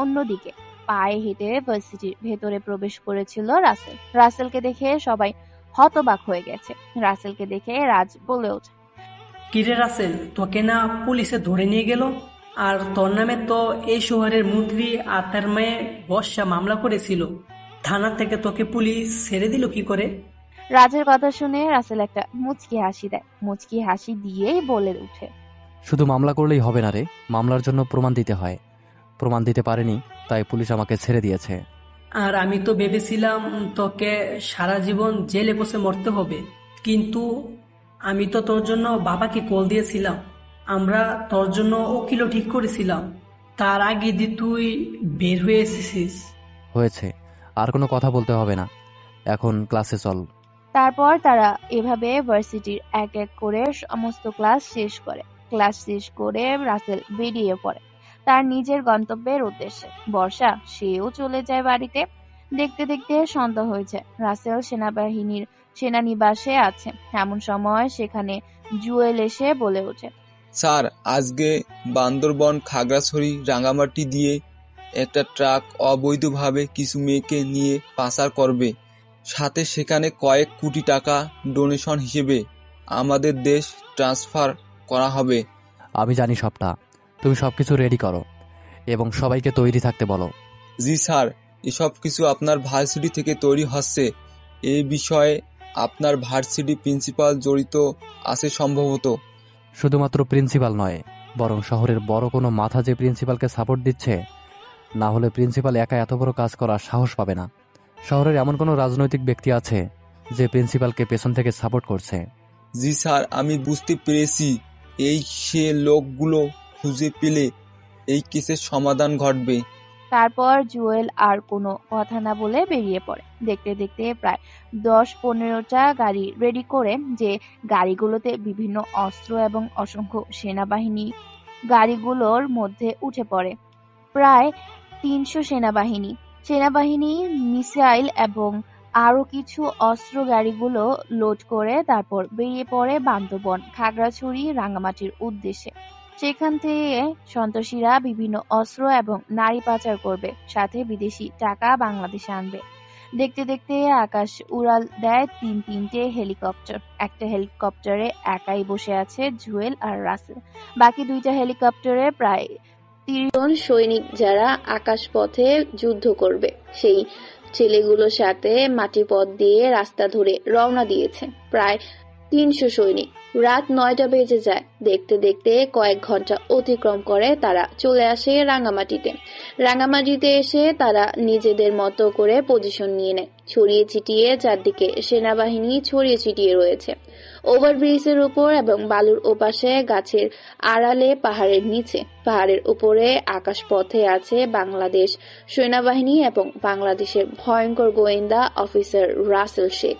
অন্যদিকে পায়ে হেঁটে ভার্সিটির ভেতরে প্রবেশ করেছিল রাসেল। রাসেলকে দেখে সবাই হতবাক হয়ে গেছে। রাসেলকে দেখে রাজ বলে ওঠে, কিরে রাসেল, তোকে না পুলিশে ধরে নিয়ে গেল? আর তোর নামে তো এই শহরের মন্ত্রী আর তার মেয়ে বর্ষা মামলা করেছিল। থানা থেকে তোকে পুলিশ ছেড়ে দিল কি করে? রাজের কথা শুনে রাসেল একটা মুচকি হাসি দেয়। মুচকি হাসি দিয়েই বলে উঠে, শুধু মামলা করলেই হবে না রে, মামলার জন্য প্রমাণ দিতে হয়। প্রমাণ দিতে পারেনি, তাই পুলিশ আমাকে ছেড়ে দিয়েছে। আর আমি তো ভেবেছিলাম তোকে সারা জীবন জেলে বসে মরতে হবে, কিন্তু আমি তো তোর জন্য বাবাকে কল দিয়েছিলাম। আমরা তোর জন্য উকিলও ঠিক করেছিলাম। তার আগে যে তুই বের হয়ে এসেছিস। হয়েছে, আর কোনো কথা বলতে হবে না, এখন ক্লাসে চল। তারপর তারা এভাবে ভার্সিটির এক এক করে সমস্ত ক্লাস শেষ করে। ক্লাস শেষ করে রাসেল বেরিয়ে পড়ে তার নিজের গন্তব্যের উদ্দেশ্যে। বর্ষা সেও চলে যায় বাড়িতে। দেখতে দেখতে সন্ধ্যা হয়েছে। রাসেল সেনাবাহিনীর সেনানিবাসে আছে। এমন সময় সেখানে জুয়েল এসে বলে ওঠে, স্যার, আজকে বান্দরবন খাগড়াছড়ি রাঙামাটি দিয়ে একটা ট্রাক অবৈধভাবে কিছু মেয়েকে নিয়ে পাচার করবে, সাথে সেখানে কয়েক কোটি টাকা ডোনেশন হিসেবে আমাদের দেশ ট্রান্সফার করা হবে। আমি জানি সবটা, তুমি সবকিছু রেডি করো এবং সবাইকে তৈরি থাকতে বলো। জি স্যার, এসব কিছু আপনার ভার্সিটি থেকে তৈরি হচ্ছে। এই বিষয়ে আপনার ভার্সিটি প্রিন্সিপাল জড়িত আছে সম্ভবত। শুধুমাত্র প্রিন্সিপাল নয়, বরং শহরের বড় কোনো মাথা যে প্রিন্সিপালকে সাপোর্ট দিচ্ছে, না হলে প্রিন্সিপাল একা এত বড় কাজ করার সাহস পাবে না। শহরের এমন কোনো রাজনৈতিক ব্যক্তি আছে যে প্রিন্সিপালকে পেছন থেকে সাপোর্ট করছে। জি স্যার, আমি বুঝতে পেরেছি। এই সে লোকগুলো খুঁজে পেলে এই কেসের সমাধান ঘটবে। তারপর জুয়েল আর কোনো কথা না বলে বেরিয়ে পড়ে। দেখতে দেখতে প্রায় 10-15টা গাড়ি রেডি করে, যে গাড়িগুলোতে বিভিন্ন অস্ত্র এবং অসংখ্য সেনাবাহিনী গাড়িগুলোর মধ্যে উঠে পড়ে। প্রায় 300 সেনাবাহিনী মিসাইল এবং আরো কিছু অস্ত্র গাড়িগুলো লোড করে তারপর বেরিয়ে পড়ে বান্দরবন খাগড়াছড়ি রাঙামাটির উদ্দেশ্যে। সেখান থেকে সন্ত্রাসীরা বিভিন্ন অস্ত্র এবং নারী পাচার করবে, সাথে বিদেশি টাকা বাংলাদেশে আনবে। দেখতে দেখতে আকাশ উড়াল দেয় তিনটে হেলিকপ্টার। একটা হেলিকপ্টারে একাই বসে আছে জুয়েল আর রাসেল। বাকি 2টা হেলিকপ্টারে প্রায় 30 জন সৈনিক, যারা আকাশপথে যুদ্ধ করবে, সেই ছেলেগুলোর সাথে মাটিপথ দিয়ে রাস্তা ধরে রওনা দিয়েছে প্রায় 300 সৈনিক। রাত 9টা বেজে যায়। দেখতে দেখতে কয়েক ঘন্টা অতিক্রম করে তারা চলে আসে রাঙামাটিতে। রাঙামাটিতে এসে তারা নিজেদের মতো করে পজিশন নিয়ে নেয়। ছড়িয়ে ছিটিয়ে চারদিকে সেনাবাহিনী ছড়িয়ে ছিটিয়ে রয়েছে। ওভারব্রিজের উপর এবং বালুর ওপাশে, গাছের আড়ালে, পাহাড়ের নিচে। পাহাড়ের উপরে আকাশপথে আছে বাংলাদেশ সেনাবাহিনী এবং বাংলাদেশের ভয়ঙ্কর গোয়েন্দা অফিসার রাসেল শেখ।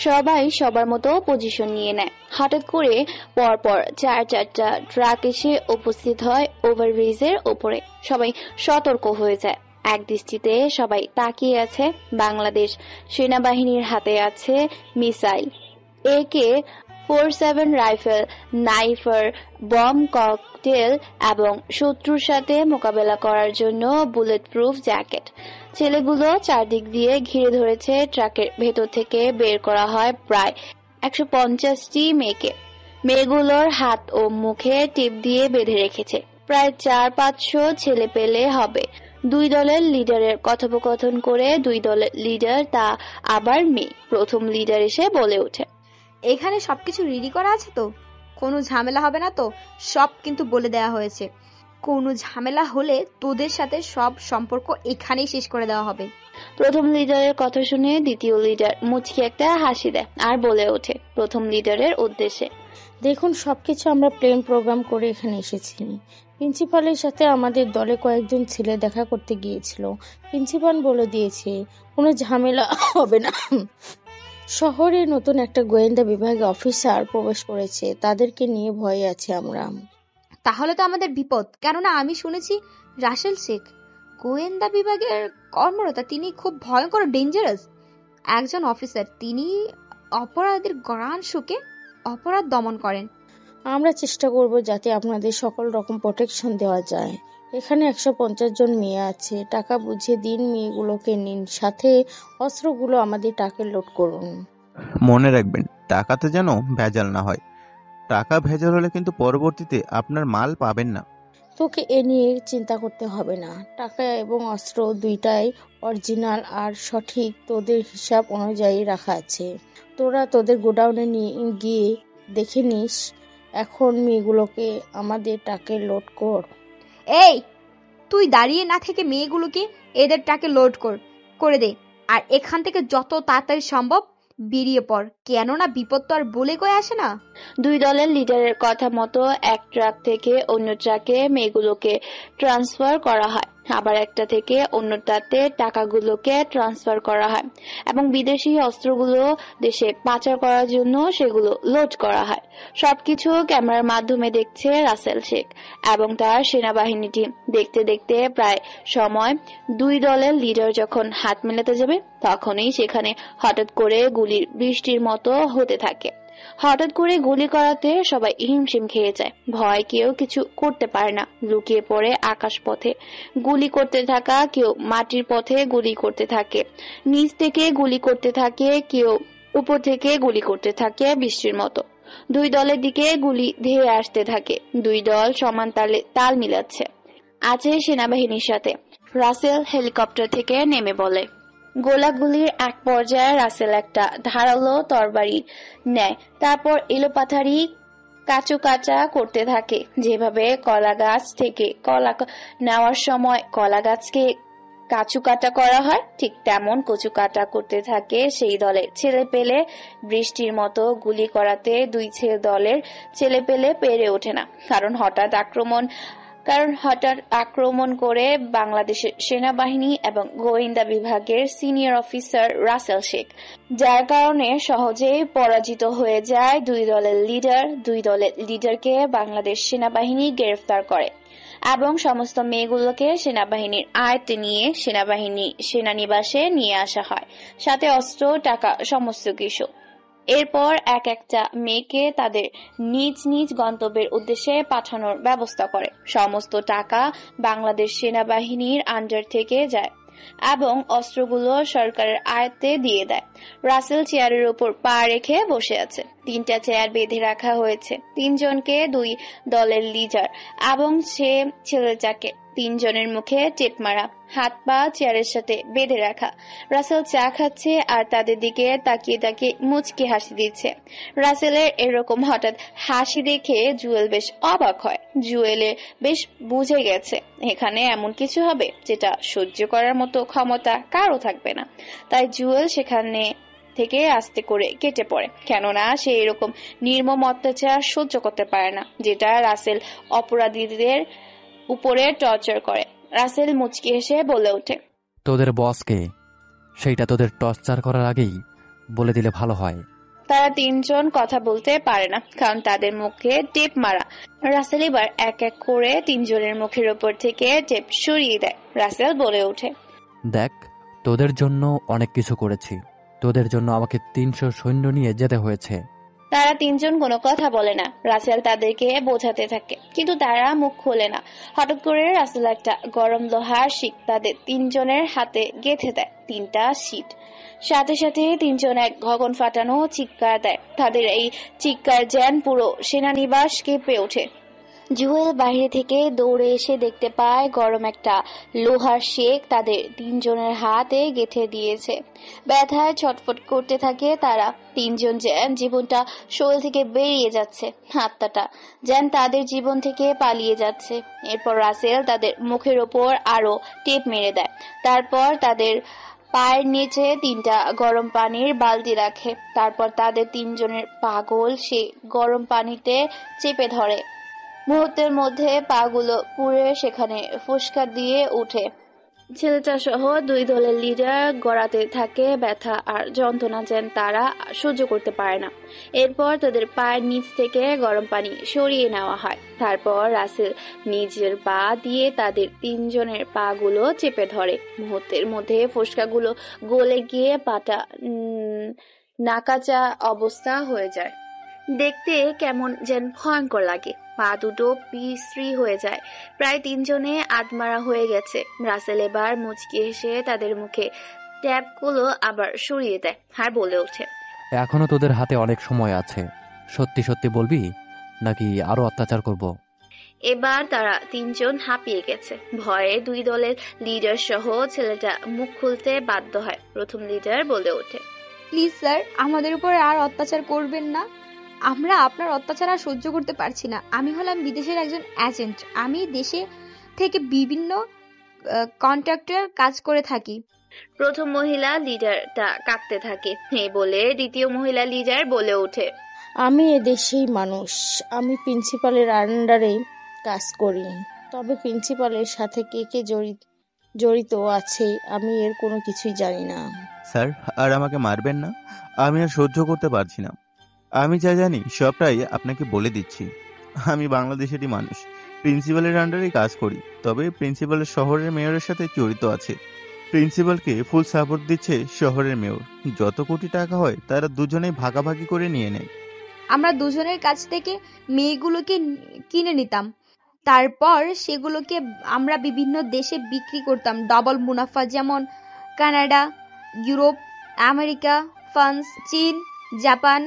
সবাই সবার মতো পজিশন নিয়ে নেয়। হঠাৎ করে পরপর 4-4টা ট্রাক এসে উপস্থিত হয় ওভারব্রিজের উপরে। সবাই সতর্ক হয়ে যায়। এক দৃষ্টিতে সবাই তাকিয়ে আছে। বাংলাদেশ সেনাবাহিনীর হাতে আছে মিসাইল, AK-47 রাইফেল, নাইফার, বম, ককটেল এবং শত্রুর সাথে মোকাবেলা করার জন্য বুলেট প্রুফ জ্যাকেট। ছেলেগুলো চারদিক দিয়ে ঘিরে ধরেছে। ট্রাকের ভেতর থেকে বের করা হয় প্রায় 150টি মেয়েকে। মেয়েগুলোর হাত ও মুখে টেপ দিয়ে বেঁধে রেখেছে। প্রায় 400-500 ছেলে পেলে হবে। 2 দলের লিডারের কথোপকথন করে। 2 দলের লিডার, তা আবার মেয়ে। প্রথম লিডার এসে বলে ওঠে, এখানে সবকিছু রেডি করা আছে তো? কোনো ঝামেলা হবে না তো? সব কিন্তু বলে দেওয়া হয়েছে। কোনো ঝামেলা হলে তোদের সাথে সব সম্পর্ক এখানেই শেষ করে দেওয়া হবে। প্রথম লিডারের কথা শুনে দ্বিতীয় লিডার মুচকি একটা হাসি দেয় আর বলে ওঠে প্রথম লিডারের উদ্দেশ্যে, দেখুন, সবকিছু আমরা প্ল্যান প্রোগ্রাম করে এখানে এসেছি। প্রিন্সিপালের সাথে আমাদের দলে কয়েকজন ছেলে দেখা করতে গিয়েছিল। প্রিন্সিপাল বলে দিয়েছে কোনো ঝামেলা হবে না। শহরে নতুন একটা গোয়েন্দা বিভাগে অফিসার প্রবেশ করেছে, তাদেরকে নিয়ে ভয়ে আছি আমরা। তাহলে তো আমাদের বিপদ, কেননা আমি শুনেছি রাসেল শেখ গোয়েন্দা বিভাগের কর্মরতা। তিনি খুব ভয়ঙ্কর, ডেঞ্জারাস একজন অফিসার। তিনি অপরাধীর গান শুকে অপরাধ দমন করেন। আমরা চেষ্টা করব যাতে আপনাদের সকল রকম প্রোটেকশন দেওয়া যায়। এখানে 150 জন মেয়ে আছে। টাকা বুঝিয়ে দিন, মেয়েগুলোকে নিন, সাথে অস্ত্রগুলো আমাদের ট্রাকে লোড করুন। মনে রাখবেন, টাকাতে যেন ভেজাল না হয়। টাকা ভেজাল হলে কিন্তু পরবর্তীতে আপনার মাল পাবেন না। তোকে এ নিয়ে চিন্তা করতে হবে না। টাকা এবং অস্ত্র দুইটাই অরিজিনাল আর সঠিক তোদের হিসাব অনুযায়ী রাখা আছে। তোরা তোদের গোডাউনে নিয়ে গিয়ে দেখে নিস। এখন মেয়েগুলোকে আমাদের ট্রাকে লোড কর। এই, তুই দাঁড়িয়ে না থেকে মেয়েগুলোকে এদের ট্রাকে লোড করে দে, আর এখান থেকে যত তাড়াতাড়ি সম্ভব বেরিয়ে পড়, কেননা বিপদ তো আর বলে কয়ে আসে না। দুই দলের লিডারের কথা মতো এক ট্রাক থেকে অন্য ট্রাকে মেয়েগুলোকে ট্রান্সফার করা হয়, আবার একটা থেকে অন্যটাতে টাকাগুলোকে ট্রান্সফার করা হয় এবং বিদেশি অস্ত্রগুলো দেশে পাচার করার জন্য সেগুলো লোড করা হয়। সবকিছু ক্যামেরার মাধ্যমে দেখছে রাসেল শেখ এবং তার সেনাবাহিনীটি। দেখতে দেখতে প্রায় সময় দুই দলের লিডার যখন হাত মেলাতে যাবে তখনই সেখানে হঠাৎ করে গুলির বৃষ্টির মতো হতে থাকে। হঠাৎ করে গুলি করাতে সবাই হিমশিম খেয়ে যায়। ভয় কেউ কিছু করতে পারে না, লুকিয়ে পড়ে আকাশ পথে গুলি করতে থাকা, কেউ মাটির পথে গুলি করতে থাকে, নিচ থেকে গুলি করতে থাকে, কেউ উপর থেকে গুলি করতে থাকে বৃষ্টির মতো। দুই দলের দিকে গুলি ধেয়ে আসতে থাকে। দুই দল সমান তালে তাল মিলাচ্ছে আছে সেনাবাহিনীর সাথে। রাসেল হেলিকপ্টার থেকে নেমে বলে, গোলাগুলির এক পর্যায়ে রাসেল একটা ধারালো তরবারি নেয়, তারপর এলোপাথারি কাঁচা করতে থাকে। যেভাবে কলা গাছ থেকে কলা নেওয়ার সময় কলা গাছকে কাঁচু কাটা করা হয়, ঠিক তেমন কচু কাটা করতে থাকে সেই দলের ছেলে পেলে। বৃষ্টির মতো গুলি করাতে দুই দলের ছেলে পেলে পেরে ওঠে না, কারণ হঠাৎ আক্রমণ করে বাংলাদেশের সেনাবাহিনী এবং গোয়েন্দা বিভাগের সিনিয়র অফিসার রাসেল শেখ, যার কারণে সহজেই পরাজিত হয়ে যায় দুই দলের লিডার। দুই দলের লিডারকে বাংলাদেশ সেনাবাহিনী গ্রেফতার করে এবং সমস্ত মেয়েগুলোকে সেনাবাহিনীর আয়ত্তে নিয়ে সেনানিবাসে নিয়ে আসা হয়, সাথে অস্ত্র, টাকা, সমস্ত কিছু। এরপর এক একটা মেয়েকে তাদের নিজ নিজ গন্তব্যের উদ্দেশ্যে পাঠানোর ব্যবস্থা করে। সমস্ত টাকা বাংলাদেশ সেনাবাহিনীর আন্ডার থেকে যায় এবং অস্ত্রগুলো সরকারের আয়ত্তে দিয়ে দেয়। রাসেল চেয়ারের উপর পা রেখে বসে আছে। 3টা চেয়ার বেঁধে রাখা হয়েছে। 3 জনকে দুই দলের লিডার এবং সে ছেলেটাকে 3 জনের মুখে টেপ মারা, হাত পা চেয়ারের সাথে বেঁধে রাখা। রাসেল চা খাচ্ছে আর তাদের দিকে তাকিয়ে তাকিয়ে মুচকি হাসি দিচ্ছে। রাসেলের এরকম হঠাৎ হাসি দেখে জুয়েল বেশ অবাক হয়। জুয়েলের বেশ বুঝে গেছে এখানে এমন কিছু হবে যেটা সহ্য করার মতো ক্ষমতা কারো থাকবে না। তাই জুয়েল সেখানে থেকে আস্তে করে কেটে পড়ে, কেননা সে এরকম নির্মম অত্যাচার সহ্য করতে পারে না যেটা রাসেল অপরাধীদের উপরে টর্চার করে। রাসেল মুচকি হেসে বলে ওঠে, তোদের বসকে সেইটা তোদের টর্চার করার আগেই বলে দিলে ভালো হয়। তারা 3 জন কথা বলতে পারে না, কারণ তাদের মুখে টেপ মারা। রাসেল এবার এক এক করে 3 জনের মুখের উপর থেকে টেপ সরিয়ে দেয়। রাসেল বলে ওঠে, দেখ, তোদের জন্য অনেক কিছু করেছি, তোদের জন্য আমাকে 300 সৈন্য নিয়ে যেতে হয়েছে। তারা 3 জন কোনো কথা বলে না। রাসেল তাদেরকে বোঝাতে থাকে, কিন্তু তারা মুখ খোলে না। হঠাৎ করে রাসেল একটা গরম লোহার শিক তাদের 3 জনের হাতে গেঁথে দেয়। 3টা শিট। সাথে সাথে 3 জন এক গগন ফাটানো চিৎকার দেয়। তাদের এই চিৎকার যেন পুরো সেনানিবাস কেঁপে ওঠে। জুয়েল বাইরে থেকে দৌড়ে এসে দেখতে পায় গরম একটা লোহার শেক তাদের 3 জনের হাতে গেঁথে দিয়েছে। ব্যথায় ছটফট করতে থাকে তারা। 3 জন যেন জীবনটা শরীর থেকে বেরিয়ে যাচ্ছে, আত্মাটা যেন তাদের জীবন থেকে পালিয়ে যাচ্ছে। এরপর রাসেল তাদের মুখের ওপর আরো টেপ মেরে দেয়। তারপর তাদের পায়ের নিচে 3টা গরম পানির বালতি রাখে। তারপর তাদের 3 জনের পাগল সে গরম পানিতে চেপে ধরে। মুহূর্তের মধ্যে পাগুলো পুড়ে সেখানে ফুসকা দিয়ে উঠে। ছেলেটা সহ 2 দলের লিডার গড়াতে থাকে ব্যথা আর যন্ত্রণা যেন তারা সহ্য করতে পারে না। এরপর তাদের পায়ের নিচ থেকে গরম পানি সরিয়ে নেওয়া হয়। তারপর রাসেল নিজের পা দিয়ে তাদের 3 জনের পাগুলো চেপে ধরে। মুহূর্তের মধ্যে ফুসকাগুলো গলে গিয়ে পাটা নাকাচা অবস্থা হয়ে যায়। দেখতে কেমন যেন ভয়ঙ্কর লাগে। পা দুটো বিশ্রী হয়ে যায়। প্রায় 3 জনে আধমারা হয়ে গেছে। রাসেল এবার মুচকি হেসে তাদের মুখে ট্যাপগুলো আবার সরিয়ে দেয় আর বলে ওঠে, এখনো তোদের হাতে অনেক সময় আছে। সত্যি সত্যি বলবি নাকি আরো অত্যাচার করব? এবার তারা তিনজন হাঁপিয়ে গেছে। ভয়ে দুই দলের লিডার সহ ছেলেটা মুখ খুলতে বাধ্য হয়। প্রথম লিডার বলে ওঠে, প্লিজ স্যার, আমাদের উপর আর অত্যাচার করবেন না। আমরা আপনার অত্যাচার আর সহ্য করতে পারছি না। আমি হলাম বিদেশের একজন এজেন্ট। আমি দেশে থেকে বিভিন্ন কন্ট্রাক্টের কাজ করে থাকি। প্রথম মহিলা লিডারটা কাঁদতে থাকে। এই বলে দ্বিতীয় মহিলা লিডার বলে ওঠে, আমি এদেশেই মানুষ। আমি প্রিন্সিপালের আন্ডারে কাজ করি, তবে প্রিন্সিপালের সাথে কে কে জড়িত আছে আমি এর কোনো কিছুই জানি না। স্যার, আর আমাকে মারবেন না, আমি আর সহ্য করতে পারছি না। আমি যা জানি সবটাই আপনাকে বলে দিচ্ছি। আমি বাংলাদেশেরই মানুষ, প্রিন্সিপালের আন্ডারে কাজ করি, তবে প্রিন্সিপালের শহরের মেয়রের সাথে জড়িত আছে। প্রিন্সিপালকে ফুল সাপোর্ট দিচ্ছে শহরের মেয়র। যত কোটি টাকা হয় তারা দুজনেই ভাগাভাগি করে নিয়ে নেয়। আমরা দুজনের কাছ থেকে মেয়েগুলোকে কিনে নিতাম, তারপর সেগুলোকে আমরা বিভিন্ন দেশে বিক্রি করতাম ডাবল মুনাফা, যেমন কানাডা, ইউরোপ, আমেরিকা, ফ্রান্স, চীন, Japan,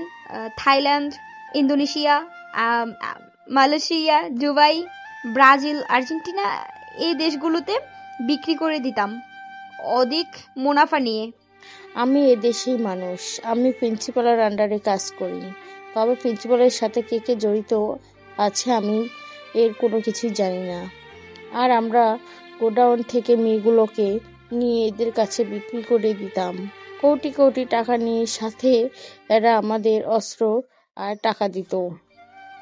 Thailand, Indonesia, Malaysia, Dubai, Brazil, Argentina, এই দেশগুলোতে বিক্রি করে দিতাম অধিক মুনাফা নিয়ে। আমি এদেশেই মানুষ। আমি প্রিন্সিপালের আন্ডারে কাজ করি, তবে প্রিন্সিপালের সাথে কে কে জড়িত আছে আমি এর কোনো কিছুই জানি না। আর আমরা গোডাউন থেকে মেয়েগুলোকে নিয়ে এদের কাছে বিক্রি করে দিতাম কোটি কোটি টাকা নিয়ে। সাথে এরা আমাদের অস্ত্র আর টাকা দিত।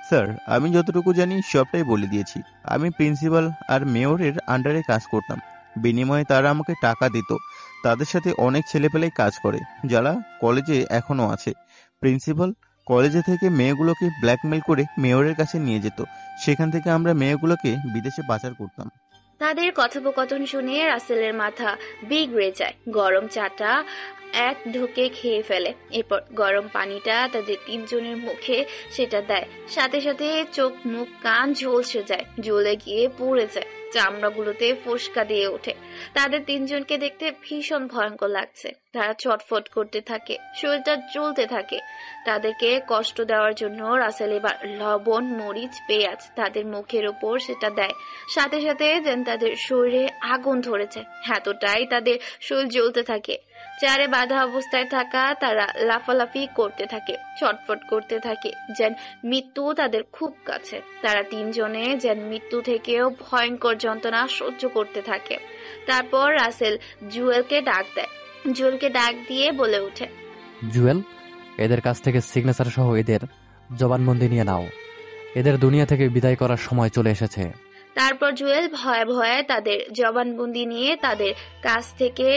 স্যার, আমি যতটুকু জানি সবটাই বলে দিয়েছি। আমি প্রিন্সিপাল আর মেয়রের আন্ডারে কাজ করতাম, বিনিময়ে তারা আমাকে টাকা দিত। তাদের সাথে অনেক ছেলেপেলেই কাজ করে যারা কলেজে এখনো আছে। প্রিন্সিপাল কলেজে থেকে মেয়েগুলোকে ব্ল্যাকমেল করে মেয়রের কাছে নিয়ে যেত, সেখান থেকে আমরা মেয়েগুলোকে বিদেশে পাচার করতাম। তাদের কথোপকথন শুনে রাসেলের মাথা বিগড়ে যায়। গরম চাটা এক ঢোকে খেয়ে ফেলে। এরপর গরম পানিটা তাদের তিনজনের মুখে সেটা দেয়। সাথে সাথে চোখ মুখ কান ঝলসে যায়, জ্বলে গিয়ে পুড়ে যায়, চামড়াগুলোতে ফোসকা দিয়ে ওঠে। তাদের তিনজনকে দেখতে ভীষণ ভয়ঙ্কর লাগছে। তারা ছটফট করতে থাকে, শরীরটা জ্বলতে থাকে। তাদেরকে কষ্ট দেওয়ার জন্য রাসেল এবার লবণ, মরিচ, পেঁয়াজ তাদের মুখের উপর সেটা দেয়। সাথে সাথে যেন তাদের শরীরে আগুন ধরেছে, এতটাই তাদের শরীর জ্বলতে থাকে। চারে বাধা অবস্থায় থাকা তারা লাফালাফি করতে থাকে, ছটফট করতে থাকে, যেন মৃত্যু তাদের খুব কাছে। তারা তিনজনে যেন মৃত্যু থেকেও ভয়ঙ্কর যন্ত্রণা সহ্য করতে থাকে। তারপর রাসেল জুয়েলকে ডাক দেয়। জুয়েলকে ডাক দিয়ে বলে ওঠে, জুয়েল, এদের কাছ থেকে সিগনেচার সহ এদের জবানবন্দি নিয়ে নাও। এদের দুনিয়া থেকে বিদায় করার সময় চলে এসেছে। তারপর জুয়েল ভয়ে ভয়ে তাদের জবানবন্দি নিয়ে তাদের কাছ থেকে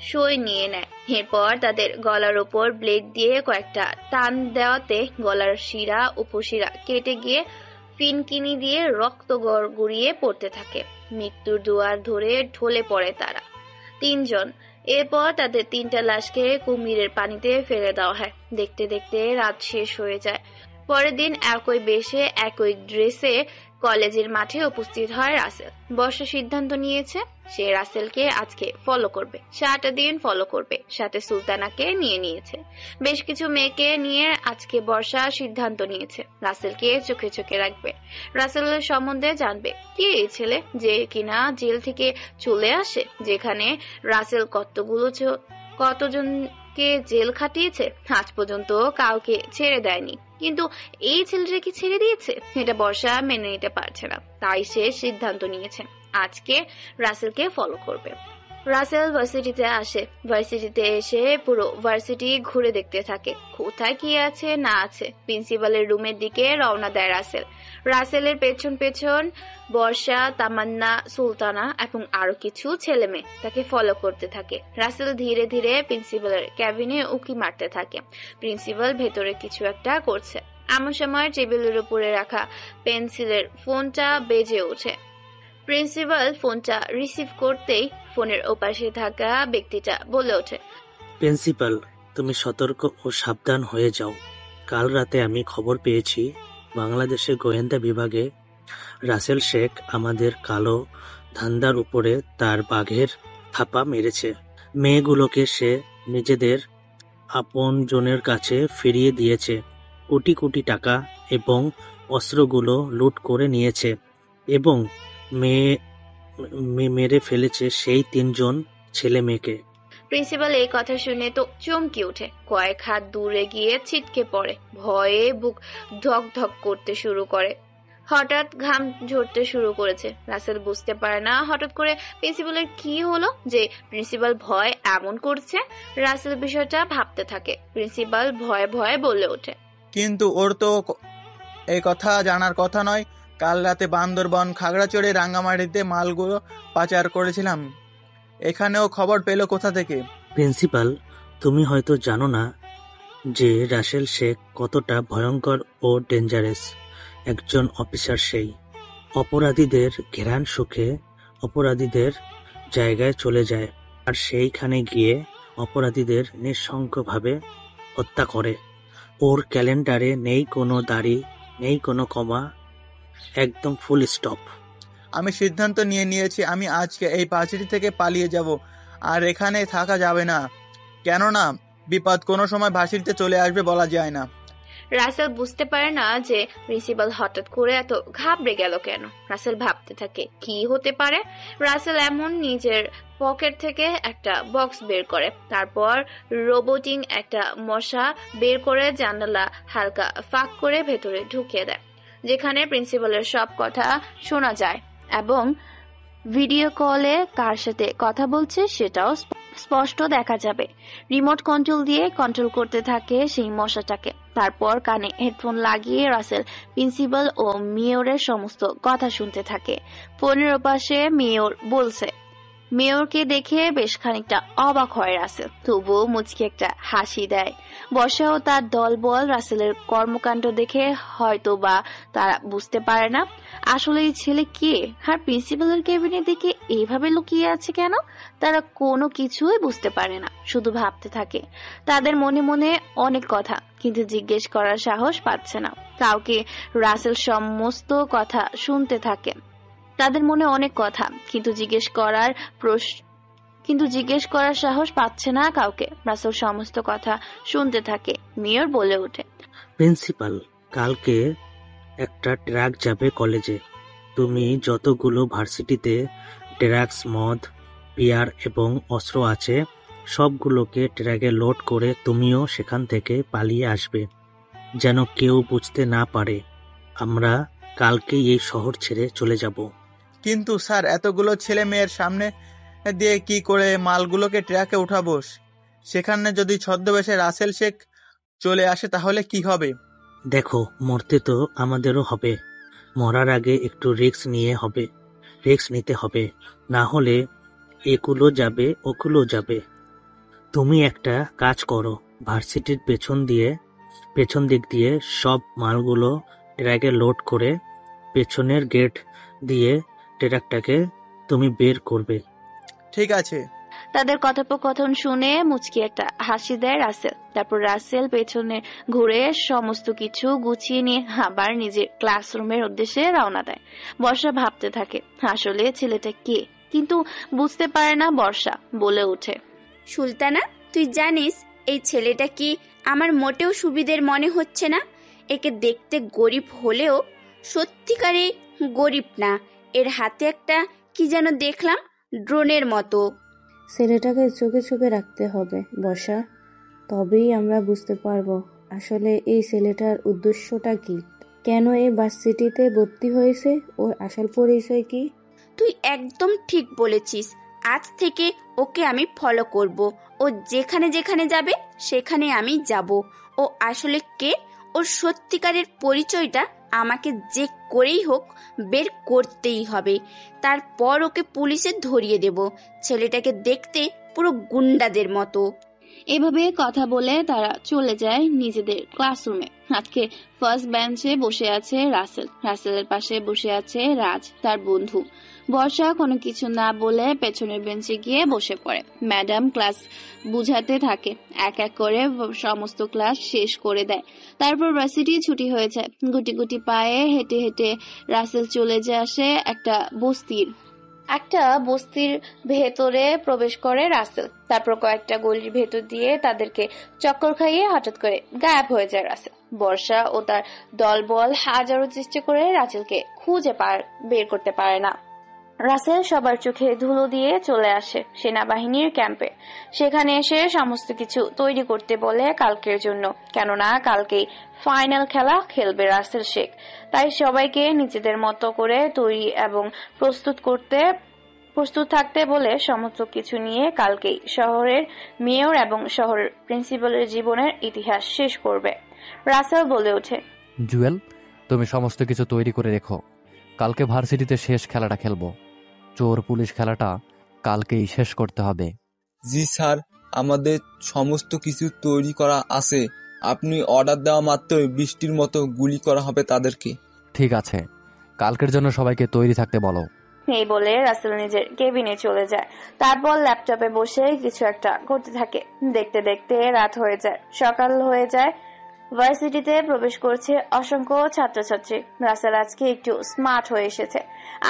সই নিয়ে নেয়। এরপর তাদের গলার ওপর ব্লেড দিয়ে কয়েকটা টান দেওয়াতে গলার শিরা উপশিরা কেটে গিয়ে ফিনকিনি দিয়ে রক্ত গড়গড়িয়ে পড়তে থাকে। মৃত্যুর দুয়ার ধরে ঢলে পড়ে তারা তিনজন। এরপর তাদের তিনটা লাশকে কুমিরের পানিতে ফেলে দেওয়া হয়। দেখতে দেখতে রাত শেষ হয়ে যায়। পরের দিন একই বেশে একই ড্রেসে কলেজের মাঠে উপস্থিত হয় রাসেল। বর্ষা সিদ্ধান্ত নিয়েছে সে রাসেলকে আজকে ফলো করবে, সারাটা দিন ফলো করবে। সাথে সুলতানাকে নিয়ে নিয়েছে। বেশ কিছু মেয়েকে নিয়ে আজকে বর্ষা সিদ্ধান্ত নিয়েছে রাসেলকে চোখে চোখে রাখবে, রাসেলের সম্বন্ধে জানবে। কি এই ছেলে যে কিনা জেল থেকে চলে আসে, যেখানে রাসেল কতজনকে জেল খাটিয়েছে, আজ পর্যন্ত কাউকে ছেড়ে দেয়নি, কিন্তু এই ছেলেটা কি ছেড়ে দিয়েছে? এটা বর্ষা মেনে নিতে পারছে না। তাই সে সিদ্ধান্ত নিয়েছে আজকে রাসেলকে ফলো করবে। রাসেল ভার্সিটিতে আসে। ভার্সিটিতে এসে পুরো ভার্সিটি ঘুরে দেখতে থাকে কোথায় কি আছে না আছে। প্রিন্সিপালের রুমের দিকে রওনা দেয় রাসেল। রাসেলের পেছন পেছন বর্ষা, তামান্না, সুলতানা এবং আরো কিছু ছেলে মেয়ে তাকে ফলো করতে থাকে। রাসেল ধীরে ধীরে প্রিন্সিপালের ক্যাবিনে উকি মারতে থাকে। প্রিন্সিপাল ভেতরে কিছু একটা করছে। এমন সময় টেবিলের উপরে রাখা পেন্সিলের ফোনটা বেজে ওঠে। প্রিন্সিপাল ফোনটা রিসিভ করতেই ফোনের ওপাশে থাকা ব্যক্তিটা বলে ওঠে, প্রিন্সিপাল, তুমি সতর্ক ও সাবধান হয়ে যাও। কাল রাতে আমি খবর পেয়েছি বাংলাদেশের গোয়েন্দা বিভাগে রাসেল শেখ আমাদের কালো ধান্দার উপরে তার বাঘের থাপা মেরেছে। মেয়েগুলোকে সে নিজেদের আপনজনের কাছে ফিরিয়ে দিয়েছে, কোটি কোটি টাকা এবং অস্ত্রগুলো লুট করে নিয়েছে। এবং মেরে ফেলেছে সেই 3 জন ছেলে মেয়েকে। প্রিন্সিপাল এই কথা শুনে তো চমকে ওঠে, কয়েক হাত দূরে গিয়ে ছিটকে পড়ে, ভয়ে বুক ধক ধক করতে শুরু করে। হঠাৎ ঘাম ঝরতে শুরু করেছে। রাসেল বুঝতে পারে না হঠাৎ করে প্রিন্সিপালের কি হলো যে প্রিন্সিপাল ভয় এমন করছে। রাসেল বিষয়টা ভাবতে থাকে। প্রিন্সিপাল ভয়ে ভয়ে বলে ওঠে, কিন্তু ওর তো এই কথা জানার কথা নয়। কাল রাতে বান্দরবন খাগড়াছড়ি রাঙ্গামাটিতে মালগুলো পাচার করেছিলাম, এখানেও খবর পেলো কোথা থেকে? প্রিন্সিপাল, তুমি হয়তো জানো না যে রাসেল শেখ কতটা ভয়ঙ্কর ও ডেঞ্জারাস একজন অফিসার। সেই অপরাধীদের ঘেরান সুখে অপরাধীদের জায়গায় চলে যায় আর সেইখানে গিয়ে অপরাধীদের নিঃশঙ্কভাবে হত্যা করে। ওর ক্যালেন্ডারে নেই কোনো দাড়ি, নেই কোনো কমা, একদম ফুল স্টপ। আমি সিদ্ধান্ত নিয়েছি, আমি আজকে এই পাঁচিল থেকে পালিয়ে যাব, আর এখানে থাকা যাবে না। কেননা বিপদ কোনো সময় ভাসিতে চলে আসবে, বলা যায় না। রাসেল বুঝতে পারে না যে প্রিন্সিপাল হঠাৎ করে এত ঘাবড়ে গেল কেন। রাসেল ভাবতে থাকে কি হতে পারে। রাসেল এমন নিজের পকেট থেকে একটা বক্স বের করে, তারপর রোবোটিং একটা মশা বের করে জানালা হালকা ফাঁক করে ভেতরে ঢুকিয়ে দেয়, যেখানে প্রিন্সিপালের সব কথা শোনা যায় এবং ভিডিও কলে কার সাথে কথা বলছে সেটাও স্পষ্ট দেখা যাবে। রিমোট কন্ট্রোল দিয়ে কন্ট্রোল করতে থাকে সেই মশাটাকে। তারপর কানে হেডফোন লাগিয়ে রাসেল প্রিন্সিপাল ও মেয়রের সমস্ত কথা শুনতে থাকে। ফোনের ওপাশে মেয়র বলছে। মেয়রকে দেখে বেশ খানিকটা অবাক হয় রাসেল, তবুও মুচকি একটা হাসি দেয়। বর্ষা ও তার দলবল রাসেলের কর্মকাণ্ড দেখে হয়তো বা তারা বুঝতে পারে না আসলে এই ছেলে কে, আর প্রিন্সিপালের কেবিনে দেখে এইভাবে লুকিয়ে আছে কেন। তারা কোনো কিছুই বুঝতে পারে না, শুধু ভাবতে থাকে। তাদের মনে মনে অনেক কথা, কিন্তু জিজ্ঞেস করার সাহস পাচ্ছে না কাউকে। রাসেল সমস্ত কথা শুনতে থাকে। তাদের মনে অনেক কথা, কিন্তু জিজ্ঞেস করার সাহস পাচ্ছে না কাউকে। রাসেল সমস্ত কথা শুনতে থাকে। মেয়র বলে ওঠে, প্রিন্সিপাল, কালকে একটা ট্রাক যাবে কলেজে। তুমি যতগুলো ভার্সিটিতে ড্রাগস, মদ, বিয়ার এবং অস্ত্র আছে সবগুলোকে ট্রাকে লোড করে তুমিও সেখান থেকে পালিয়ে আসবে, যেন কেউ বুঝতে না পারে আমরা কালকেই এই শহর ছেড়ে চলে যাব। কিন্তু স্যার, এতগুলো ছেলে মেয়ের সামনে দিয়ে কি করে মালগুলোকে ট্রাকে উঠাবো? সেখানে যদি ছদ্মবেশে রাসেল শেখ চলে আসে তাহলে কি হবে? দেখো, মরতে তো আমাদেরও হবে। মরার আগে একটু রিস্ক নিতে হবে, না হলে এগুলো যাবে ওগুলো যাবে। তুমি একটা কাজ করো, ভার্সিটির পেছন দিক দিয়ে সব মালগুলো ট্রাকে লোড করে পেছনের গেট দিয়ে ট্রাকটাকে তুমি বের করবে। ঠিক আছে। তাদের কথোপকথন শুনে মুচকি একটা হাসি দেয় রাসেল। তারপর রাসেল পেছনে ঘুরে সমস্ত কিছু গুছিয়ে নিয়ে আবার নিজের ক্লাসরুমের উদ্দেশ্যে রওনা দেয়। বর্ষা ভাবতে থাকে আসলে ছেলেটা কে, কিন্তু বুঝতে পারে না। বর্ষা বলে ওঠে, সুলতানা, তুই জানিস এই ছেলেটা কি আমার মোটেও সুবিধের মনে হচ্ছে না। একে দেখতে গরিব হলেও সত্যিকারে গরিব না। এর হাতে একটা কি যেন দেখলাম, ড্রোনের মতো। ছেলেটাকে চোখে চোখে রাখতে হবে বর্ষা, তবেই আমরা বুঝতে পারবো আসলে এই ছেলেটার উদ্দেশ্যটা কি, কেন এই ভার্সিটিতে ভর্তি হয়েছে, ওর আসল পরিচয় কি। তুই একদম ঠিক বলেছিস। আজ থেকে ওকে আমি ফলো করব। ও যেখানে যেখানে যাবে সেখানে আমি যাব। ও আসলে কে, ওর সত্যিকারের পরিচয়টা আমাকে যে করেই হোক বের করতেই হবে। তারপর ওকে পুলিশে ধরিয়ে দেব। ছেলেটাকে দেখতে পুরো গুন্ডাদের মতো। এভাবে কথা বলে তারা চলে যায় নিজেদের ক্লাসরুমে। আজকে ফার্স্ট বেঞ্চে বসে আছে রাসেল। রাসেলের পাশে বসে আছে রাজ, তার বন্ধু। বর্ষা কোনো কিছু না বলে পেছনের বেঞ্চে গিয়ে বসে পড়ে। ম্যাডাম ক্লাস বুঝাতে থাকে, এক এক করে সমস্ত ক্লাস শেষ করে দেয়। তারপর ভার্সিটি ছুটি হয়ে যায়। গুটি গুটি পায়ে হেঁটে হেঁটে রাসেল চলে যায় আসে একটা বস্তির ভেতরে প্রবেশ করে রাসেল। তারপর কয়েকটা গলির ভেতর দিয়ে তাদেরকে চক্কর খাইয়ে হঠাৎ করে গায়েব হয়ে যায় রাসেল। বর্ষা ও তার দলবল হাজারো চেষ্টা করে রাসেলকে খুঁজে বের করতে পারে না। রাসেল সবার চোখে ধুলো দিয়ে চলে আসে সেনাবাহিনীর ক্যাম্পে। সেখানে এসে সমস্ত কিছু তৈরি করতে বলে কালকের জন্য, কেননা কালকেই ফাইনাল খেলা খেলবে রাসেল শেখ। তাই সবাইকে নিজেদের মতো করে তৈরি এবং প্রস্তুত থাকতে বলে সমস্ত কিছু নিয়ে কালকেই শহরের মেয়র এবং শহরের প্রিন্সিপালের জীবনের ইতিহাস শেষ করবে। রাসেল বলে ওঠে, জুয়েল, তুমি সমস্ত কিছু তৈরি করে রেখো, কালকে ভার্সিটিতে শেষ খেলাটা খেলবো। চোর পুলিশ খেলাটা কালকেই শেষ করতে হবে। জি স্যার, আমাদের সমস্ত কিছু তৈরি করা আছে। আপনি অর্ডার দেওয়া মাত্রই বৃষ্টির মতো গুলি করা হবে তাদেরকে। ঠিক আছে, কালকের জন্য সবাইকে তৈরি থাকতে বলো। এই বলে রাসেল নিজের কেবিনে চলে যায়। তারপর ল্যাপটপে বসে কিছু একটা করতে থাকে। দেখতে দেখতে রাত হয়ে যায়, সকাল হয়ে যায়। ভার্সিটিতে প্রবেশ করছে অসংখ্য ছাত্রছাত্রী। রাসেল আজকে একটু স্মার্ট হয়ে এসেছে,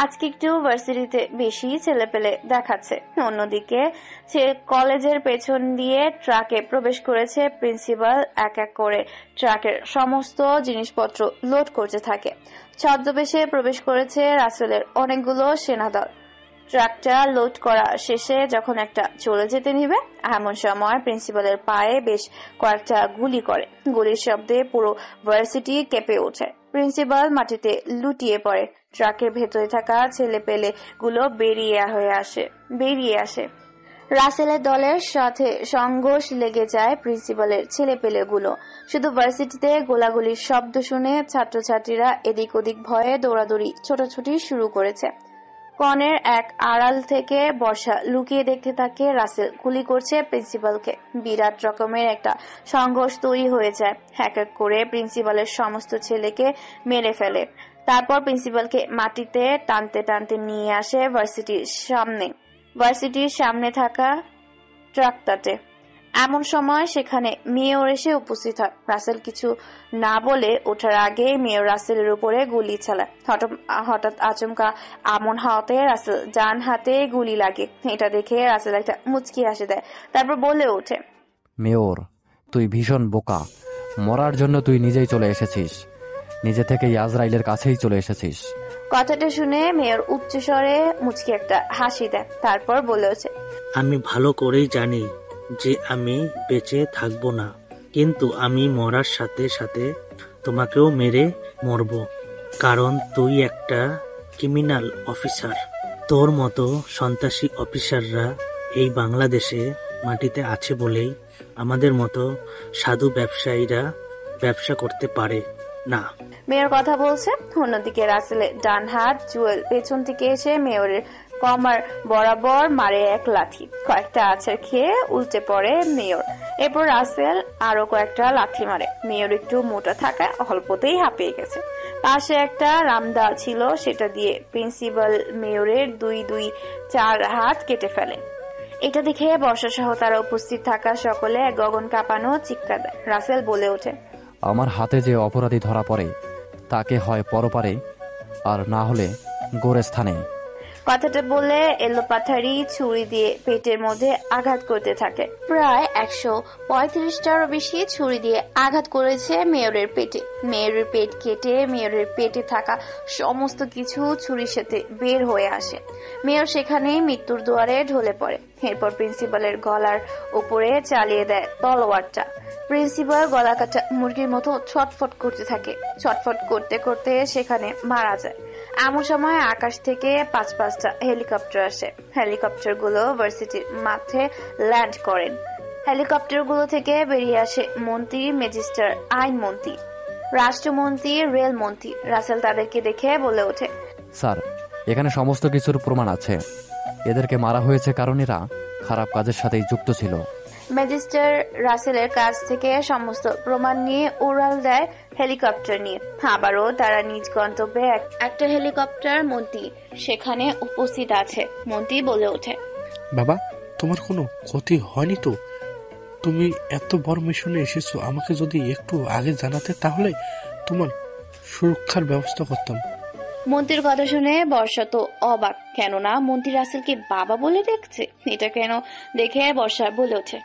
আজকে একটু ভার্সিটিতে বেশি ছেলেপেলে দেখাচ্ছে। অন্যদিকে কলেজের পেছন দিয়ে ট্রাকে প্রবেশ করেছে প্রিন্সিপাল। এক এক করে ট্রাকের সমস্ত জিনিসপত্র লোড করতে থাকে। ছদ্মবেশে প্রবেশ করেছে রাসেলের অনেকগুলো সেনাদল। ট্রাকটা লোড করা শেষে যখন একটা চলে যেতে নিবে, এমন সময় প্রিন্সিপালের পায়ে বেশ কয়েকটা গুলি করে। গুলির শব্দে পুরো ভার্সিটি কেঁপে ওঠে। প্রিন্সিপাল মাটিতে লুটিয়ে পড়ে। ট্রাকের ভেতরে থাকা ছেলেপেলে গুলো বেরিয়ে আসে। রাসেলের দলের সাথে সংঘর্ষ লেগে যায় প্রিন্সিপালের ছেলেপেলেগুলো। শুধু ভার্সিটিতে গোলাগুলির শব্দ শুনে ছাত্রছাত্রীরা এদিক ওদিক ভয়ে দৌড়াদৌড়ি ছোটাছুটি শুরু করেছে। কনের এক আড়াল থেকে বর্ষা লুকিয়ে দেখতে থাকে রাসেল গুলি করছে প্রিন্সিপালকে। বিরাট রকমের একটা সংঘর্ষ তৈরি হয়ে যায়। এক এক করে প্রিন্সিপালের সমস্ত ছেলেকে মেরে ফেলে। তারপর প্রিন্সিপালকে মাটিতে টানতে টানতে নিয়ে আসে ভার্সিটির সামনে থাকা ট্রাকটাতে। এমন সময় সেখানে মেয়র এসে উপস্থিত হয়। রাসেল কিছু না বলে ওঠার আগে মেয়র রাসেলের উপরে গুলি চালায়। হঠাৎ আচমকা আমন হাতে রাসেল ডান হাতে গুলি লাগে। এটা দেখে রাসেল একটা মুচকি হাসি দেয়, তারপর বলে ওঠে, মেয়র, তুই ভীষণ বোকা। মরার জন্য তুই নিজেই চলে এসেছিস, নিজে থেকেই আজরাইলের কাছেই চলে এসেছিস। কথাটা শুনে মেয়র উচ্চস্বরে মুচকি একটা হাসি দেয়, তারপর বলে ওঠে, আমি ভালো করেই জানি যে আমি বেঁচে থাকবো না, কিন্তু আমি মরার সাথে সাথে তোমাকেও মেরে মরব, কারণ তুই একটা ক্রিমিনাল অফিসার। তোর মতো সন্ত্রাসী অফিসাররা এই বাংলাদেশে মাটিতে আছে বলেই আমাদের মতো সাধু ব্যবসায়ীরা ব্যবসা করতে পারে না। মেয়র কথা বলছে। অন্যদিকে রাসেলের ডান হাত জুয়েল পেছন থেকে এসে মেয়রের কমার বরাবর মারে এক লাথি। কয়েকটা আছাড় খেয়ে উল্টে পড়ে মেয়র। এরপর রাসেল আরো কয়েকটা লাথি মারে। মেয়র একটু মোটা থাকায় অল্পতেই হাঁপিয়ে গেছে। পাশে একটা রামদা ছিল, সেটা দিয়ে প্রিন্সিপাল মেয়রের 2-4 হাত কেটে ফেলে। এটা দেখে বর্ষা সহ তারা উপস্থিত থাকা সকলে গগন কাঁপানো চিৎকার দেয়। রাসেল বলে ওঠে, আমার হাতে যে অপরাধী ধরা পড়ে তাকে হয় পরপারে, আর না হলে গোরস্থানে। কথাটা বলে এলোপাথারি ছুরি দিয়ে পেটের মধ্যে আঘাত করতে থাকে। প্রায় 135টারও বেশি ছুরি দিয়ে আঘাত করেছে মেয়রের পেটে। মেয়রের পেট কেটে মেয়রের পেটে থাকা সমস্ত কিছু ছুরির সাথে বের হয়ে আসে। মেয়র সেখানেই মৃত্যুর দুয়ারে ঢলে পড়ে। এরপর প্রিন্সিপালের গলার উপরে চালিয়ে দেয় তলোয়ারটা। প্রিন্সিপাল গলা কাটা মুরগির মতো ছটফট করতে থাকে। ছটফট করতে করতে সেখানে মারা যায়। এমন সময় আকাশ থেকে 5-5টা হেলিকপ্টার আসে। হেলিকপ্টারগুলো ভার্সিটির মাঠে ল্যান্ড করেন। হেলিকপ্টারগুলো থেকে বেরিয়ে আসে মন্ত্রী, ম্যাজিস্ট্রেট, আইনমন্ত্রী, রাষ্ট্রমন্ত্রী, রেলমন্ত্রী। রাসেল তাদেরকে দেখে বলে ওঠে, স্যার, এখানে সমস্ত কিছুর প্রমাণ আছে। এদেরকে মারা হয়েছে কারণ এরা খারাপ কাজের সাথেই যুক্ত ছিল। ম্যাজিস্ট্রেট রাসেলের কাছ থেকে সমস্ত প্রমাণ নিয়ে উড়াল দেয় হেলিকপ্টার নিয়ে। আবারও তারা নিজ গন্তব্যে একটা হেলিকপ্টার মন্ত্রী সেখানে উপস্থিত আছে। মন্ত্রী বলে ওঠে, বাবা, তোমার কোনো ক্ষতি হয়নি তো? তুমি এত বড় মিশনে এসেছো, আমাকে যদি একটু আগে জানাতে তাহলে তোমার সুরক্ষার ব্যবস্থা করতাম। মন্ত্রীর কথা শুনে বর্ষা তো অবাক, কেননা মন্ত্রী রাসেলকে বাবা বলে দেখছে। এটা কেন দেখে বর্ষা বলে ওঠে,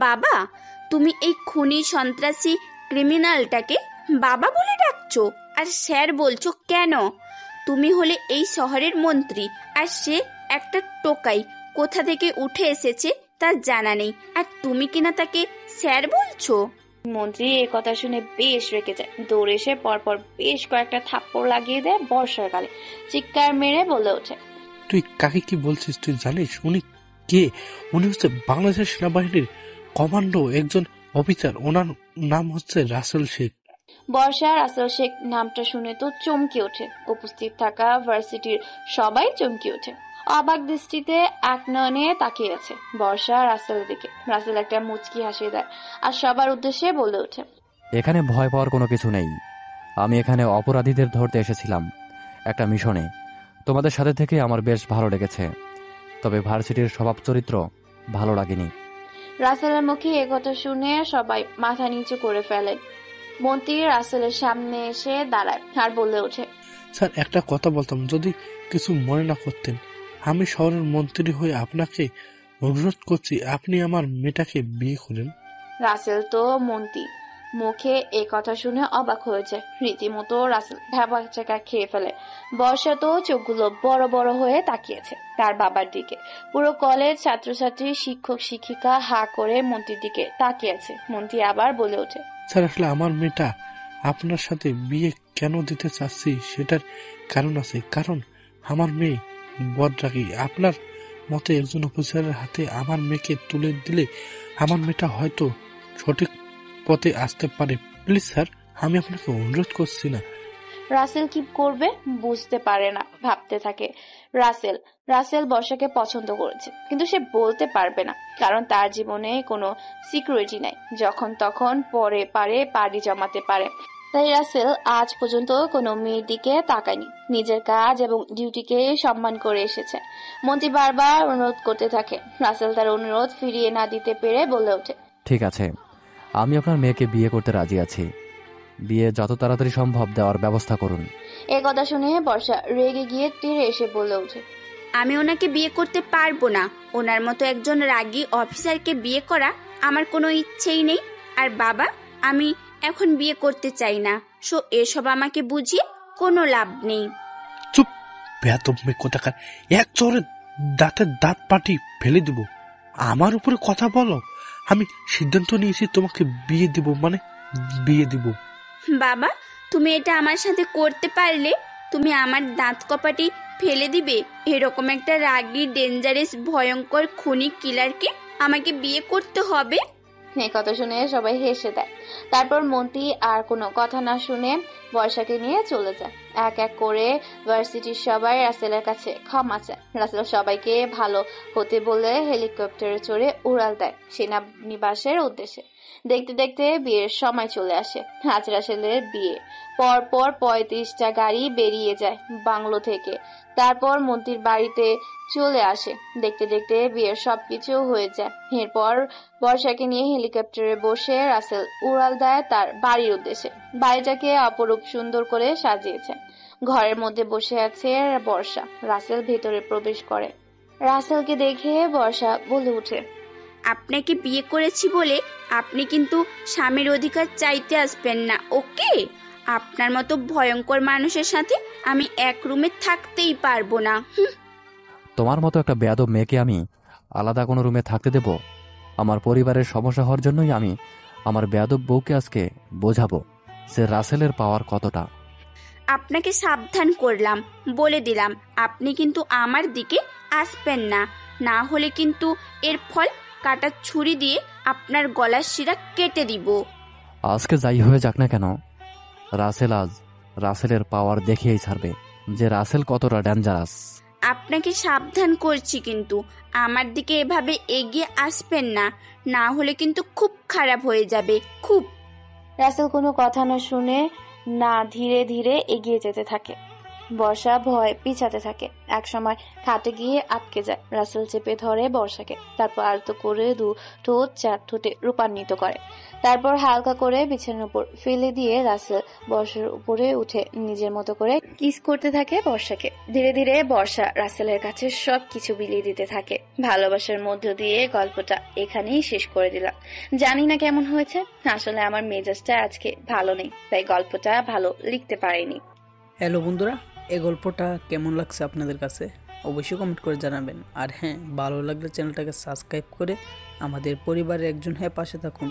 বাবা, তুমি এই খুনি সন্ত্রাসী ক্রিমিনালটাকে বাবা বলে ডাকছো আর স্যার বলছো কেন? তুমি হলে এই শহরের মন্ত্রী আর সে একটা টোকাই, কোথা থেকে উঠে এসেছে তার জানা নেই, আর তুমি কিনা তাকে স্যার বলছো। মন্ত্রী এ কথা শুনে বেশ রেগে যায়, দৌড়ে এসে পরপর বেশ কয়েকটা থাপ্পড় লাগিয়ে দেয় বর্ষার গালে। চিৎকার মেরে বলে ওঠে, তুই কাকে কি বলছিস? তুই জানিস উনি কে? উনি হচ্ছে বাংলাদেশ সেনাবাহিনীর কমান্ডো, একজন অফিসার। ওনার নাম হচ্ছে রাসেল শেখ। বর্ষা রাসেল শেখ নামটা শুনে তো চমকে ওঠে। উপস্থিত থাকা ভার্সিটির সবাই চমকে ওঠে, অবাক দৃষ্টিতে এক নয়নে তাকিয়ে আছে বর্ষা রাসেলের দিকে। রাসেল একটা মুচকি হাসি দেয় আর সবার উদ্দেশ্যে বলে ওঠে, এখানে ভয় পাওয়ার কোনো কিছু নেই। আমি এখানে অপরাধীদের ধরতে এসেছিলাম একটা মিশনে। তোমাদের সাথে থেকে আমার বেশ ভালো লেগেছে, তবে ভার্সিটির স্বভাব চরিত্র ভালো লাগেনি। রাসেলের মুখে একথা শুনে সবাই মাথা নিচু করে ফেলেন। মন্ত্রী রাসেলের সামনে এসে দাঁড়ায় আর বলে ওঠে, স্যার, একটা কথা বলতাম যদি কিছু মনে না করতেন। আমি শহরের মন্ত্রী হয়ে আপনাকে অনুরোধ করছি, আপনি আমার মেয়েটাকে বিয়ে করেন। রাসেল তো মন্ত্রী, মুখে এ কথা শুনে অবাক হয়ে যায়। রীতিমতো রাসেল ভ্যাবাচাকা খেয়ে ফেলে। বর্ষা তো চোখগুলো বড় বড় হয়ে তাকিয়েছে তার বাবার দিকে। পুরো কলেজ ছাত্রছাত্রী শিক্ষক শিক্ষিকা হা করে মন্ত্রীর দিকে তাকিয়েছে। মন্ত্রী আবার বলে ওঠে, স্যার, আসলে আমার মেয়েটা আপনার সাথে বিয়ে কেন দিতে চাচ্ছি সেটার কারণ আছে। কারণ আমার মেয়ে বদরাগী। আপনার মতো একজন অফিসারের হাতে আমার মেয়েকে তুলে দিলে আমার মেয়েটা হয়তো সঠিক পথে আসতে পারে। প্লিজ স্যার, আমি আপনাকে অনুরোধ করছি না। রাসেল কি করবে বুঝতে পারে না, ভাবতে থাকে। রাসেল বর্ষাকে পছন্দ করেছে, কিন্তু সে বলতে পারবে না, কারণ তার জীবনে কোনো সিকিউরিটি নাই। যখন তখন পরে পাড়ি জমাতে পারে। তাই রাসেল আজ পর্যন্ত কোনো মেয়ের দিকে তাকায়নি, নিজের কাজ এবং ডিউটিকে সম্মান করে এসেছে। মন্ত্রী বারবার অনুরোধ করতে থাকে। রাসেল তার অনুরোধ ফিরিয়ে না দিতে পেরে বলে ওঠে, ঠিক আছে, আমি আপনার মেয়েকে বিয়ে করতে রাজি আছি। বিয়ে যত তাড়াতাড়ি সম্ভব দেওয়ার ব্যবস্থা করুন। এই কথা শুনে বর্ষা রেগে গিয়ে তীরে এসে বলে ওঠে, আমি ওনাকে বিয়ে করতে পারবো না। ওনার মতো একজন রাগী অফিসারকে বিয়ে করা আমার কোনো ইচ্ছেই নেই। আর বাবা, আমি এখন বিয়ে করতে চাই না। সো এসব আমাকে বুঝিয়ে কোনো লাভ নেই। চুপ, বেয়াদব মেয়ে কোথাকার! এক চোরে দাঁতের দাঁত পাটি ফেলে দিব। আমার উপরে কথা বলো। আমি সিদ্ধান্ত নিয়েছি তোমাকে বিয়ে দিব, মানে বিয়ে দিব। বাবা, তুমি এটা আমার সাথে করতে পারলে তুমি আমার দাঁত কপাটি ফেলে দিবে? এরকম একটা রাগী, ডেঞ্জারাস, ভয়ঙ্কর খুনি কিলারকে আমাকে বিয়ে করতে হবে? এই কথা শুনে সবাই হেসে দেয়। তারপর মন্ত্রী আর কোনো কথা না শুনে বর্ষাকে নিয়ে চলে যায়। এক এক করে ভার্সিটির সবাই রাসেলের কাছে ক্ষমা চায়। রাসেল সবাইকে ভালো হতে বলে হেলিকপ্টারে চড়ে উড়াল দেয় সেনানিবাসের উদ্দেশ্যে। দেখতে দেখতে বিয়ের সময় চলে আসে। আজ রাসেলের বিয়ে। পরপর 35টা গাড়ি বেরিয়ে যায় বাংলো থেকে। তারপর মন্ত্রীর বাড়িতে চলে আসে। দেখতে দেখতে বিয়ের সবকিছু হয়ে যায়। এরপর বর্ষাকে নিয়ে হেলিকপ্টারে বসে রাসেল উড়াল দেয় তার বাড়ির উদ্দেশ্যে। বাড়িটাকে অপরূপ সুন্দর করে সাজিয়েছে। ঘরের মধ্যে বসে আছে বর্ষা। রাসেল ভেতরে প্রবেশ করে। রাসেলকে দেখে বর্ষা বলে ওঠে, আপনাকে বিয়ে করেছি বলে আপনি কিন্তু স্বামীর অধিকার চাইতে আসবেন না, ওকে? আপনার মতো ভয়ঙ্কর মানুষের সাথে আমি এক রুমে থাকতেই পারবো না। তোমার মতো একটা বেয়াদব মেয়েকে আমি আলাদা কোনো রুমে থাকতে দেব? আমার পরিবারের সমস্যা হওয়ার জন্যই আমি আমার বেয়াদব বউকে আজকে বোঝাবো যে রাসেলের পাওয়ার কতটা। আপনাকে সাবধান করলাম, বলে দিলাম আপনি কিন্তু আমার দিকে আসবেন না, না হলে কিন্তু এর ফল কাটার ছুরি দিয়ে আপনার গলার শিরা কেটে দিব। আজকে যাই হয়ে যাক না কেন, রাসেল আজ রাসেলের পাওয়ার দেখিয়েই ছাড়বে যে রাসেল কতটা ডেঞ্জারাস। আপনাকে সাবধান করছি, কিন্তু আমার দিকে এভাবে এগিয়ে আসবেন না, না হলে কিন্তু খুব খারাপ হয়ে যাবে, খুব। রাসেল কোনো কথা না শুনে না ধীরে ধীরে এগিয়ে যেতে থাকে। বর্ষা ভয় পিছাতে থাকে। একসময় খাটে গিয়ে আটকে যায়। রাসেল চেপে ধরে বর্ষাকে, তারপর আলতো করে 2 ঠোঁট 4 ঠোঁটে রূপান্বিত করে। তারপর হালকা করে বিছানার উপর ফেলে দিয়ে রাসেল বর্ষার উপরে উঠে নিজের মতো করে কিস করতে থাকে বর্ষাকে। ধীরে ধীরে বর্ষা রাসেলের কাছে সবকিছু বিলিয়ে দিতে থাকে। ভালোবাসার মধ্য দিয়ে গল্পটা এখানেই শেষ করে দিলাম। জানি না কেমন হয়েছে, আসলে আমার মেজাজটা আজকে ভালো নেই, তাই গল্পটা ভালো লিখতে পারিনি। হ্যালো বন্ধুরা, এই গল্পটা কেমন লাগছে আপনাদের কাছে অবশ্যই কমেন্ট করে জানাবেন। আর হ্যাঁ, ভালো লাগলে চ্যানেলটাকে সাবস্ক্রাইব করে আমাদের পরিবারের একজন পাশে থাকুন।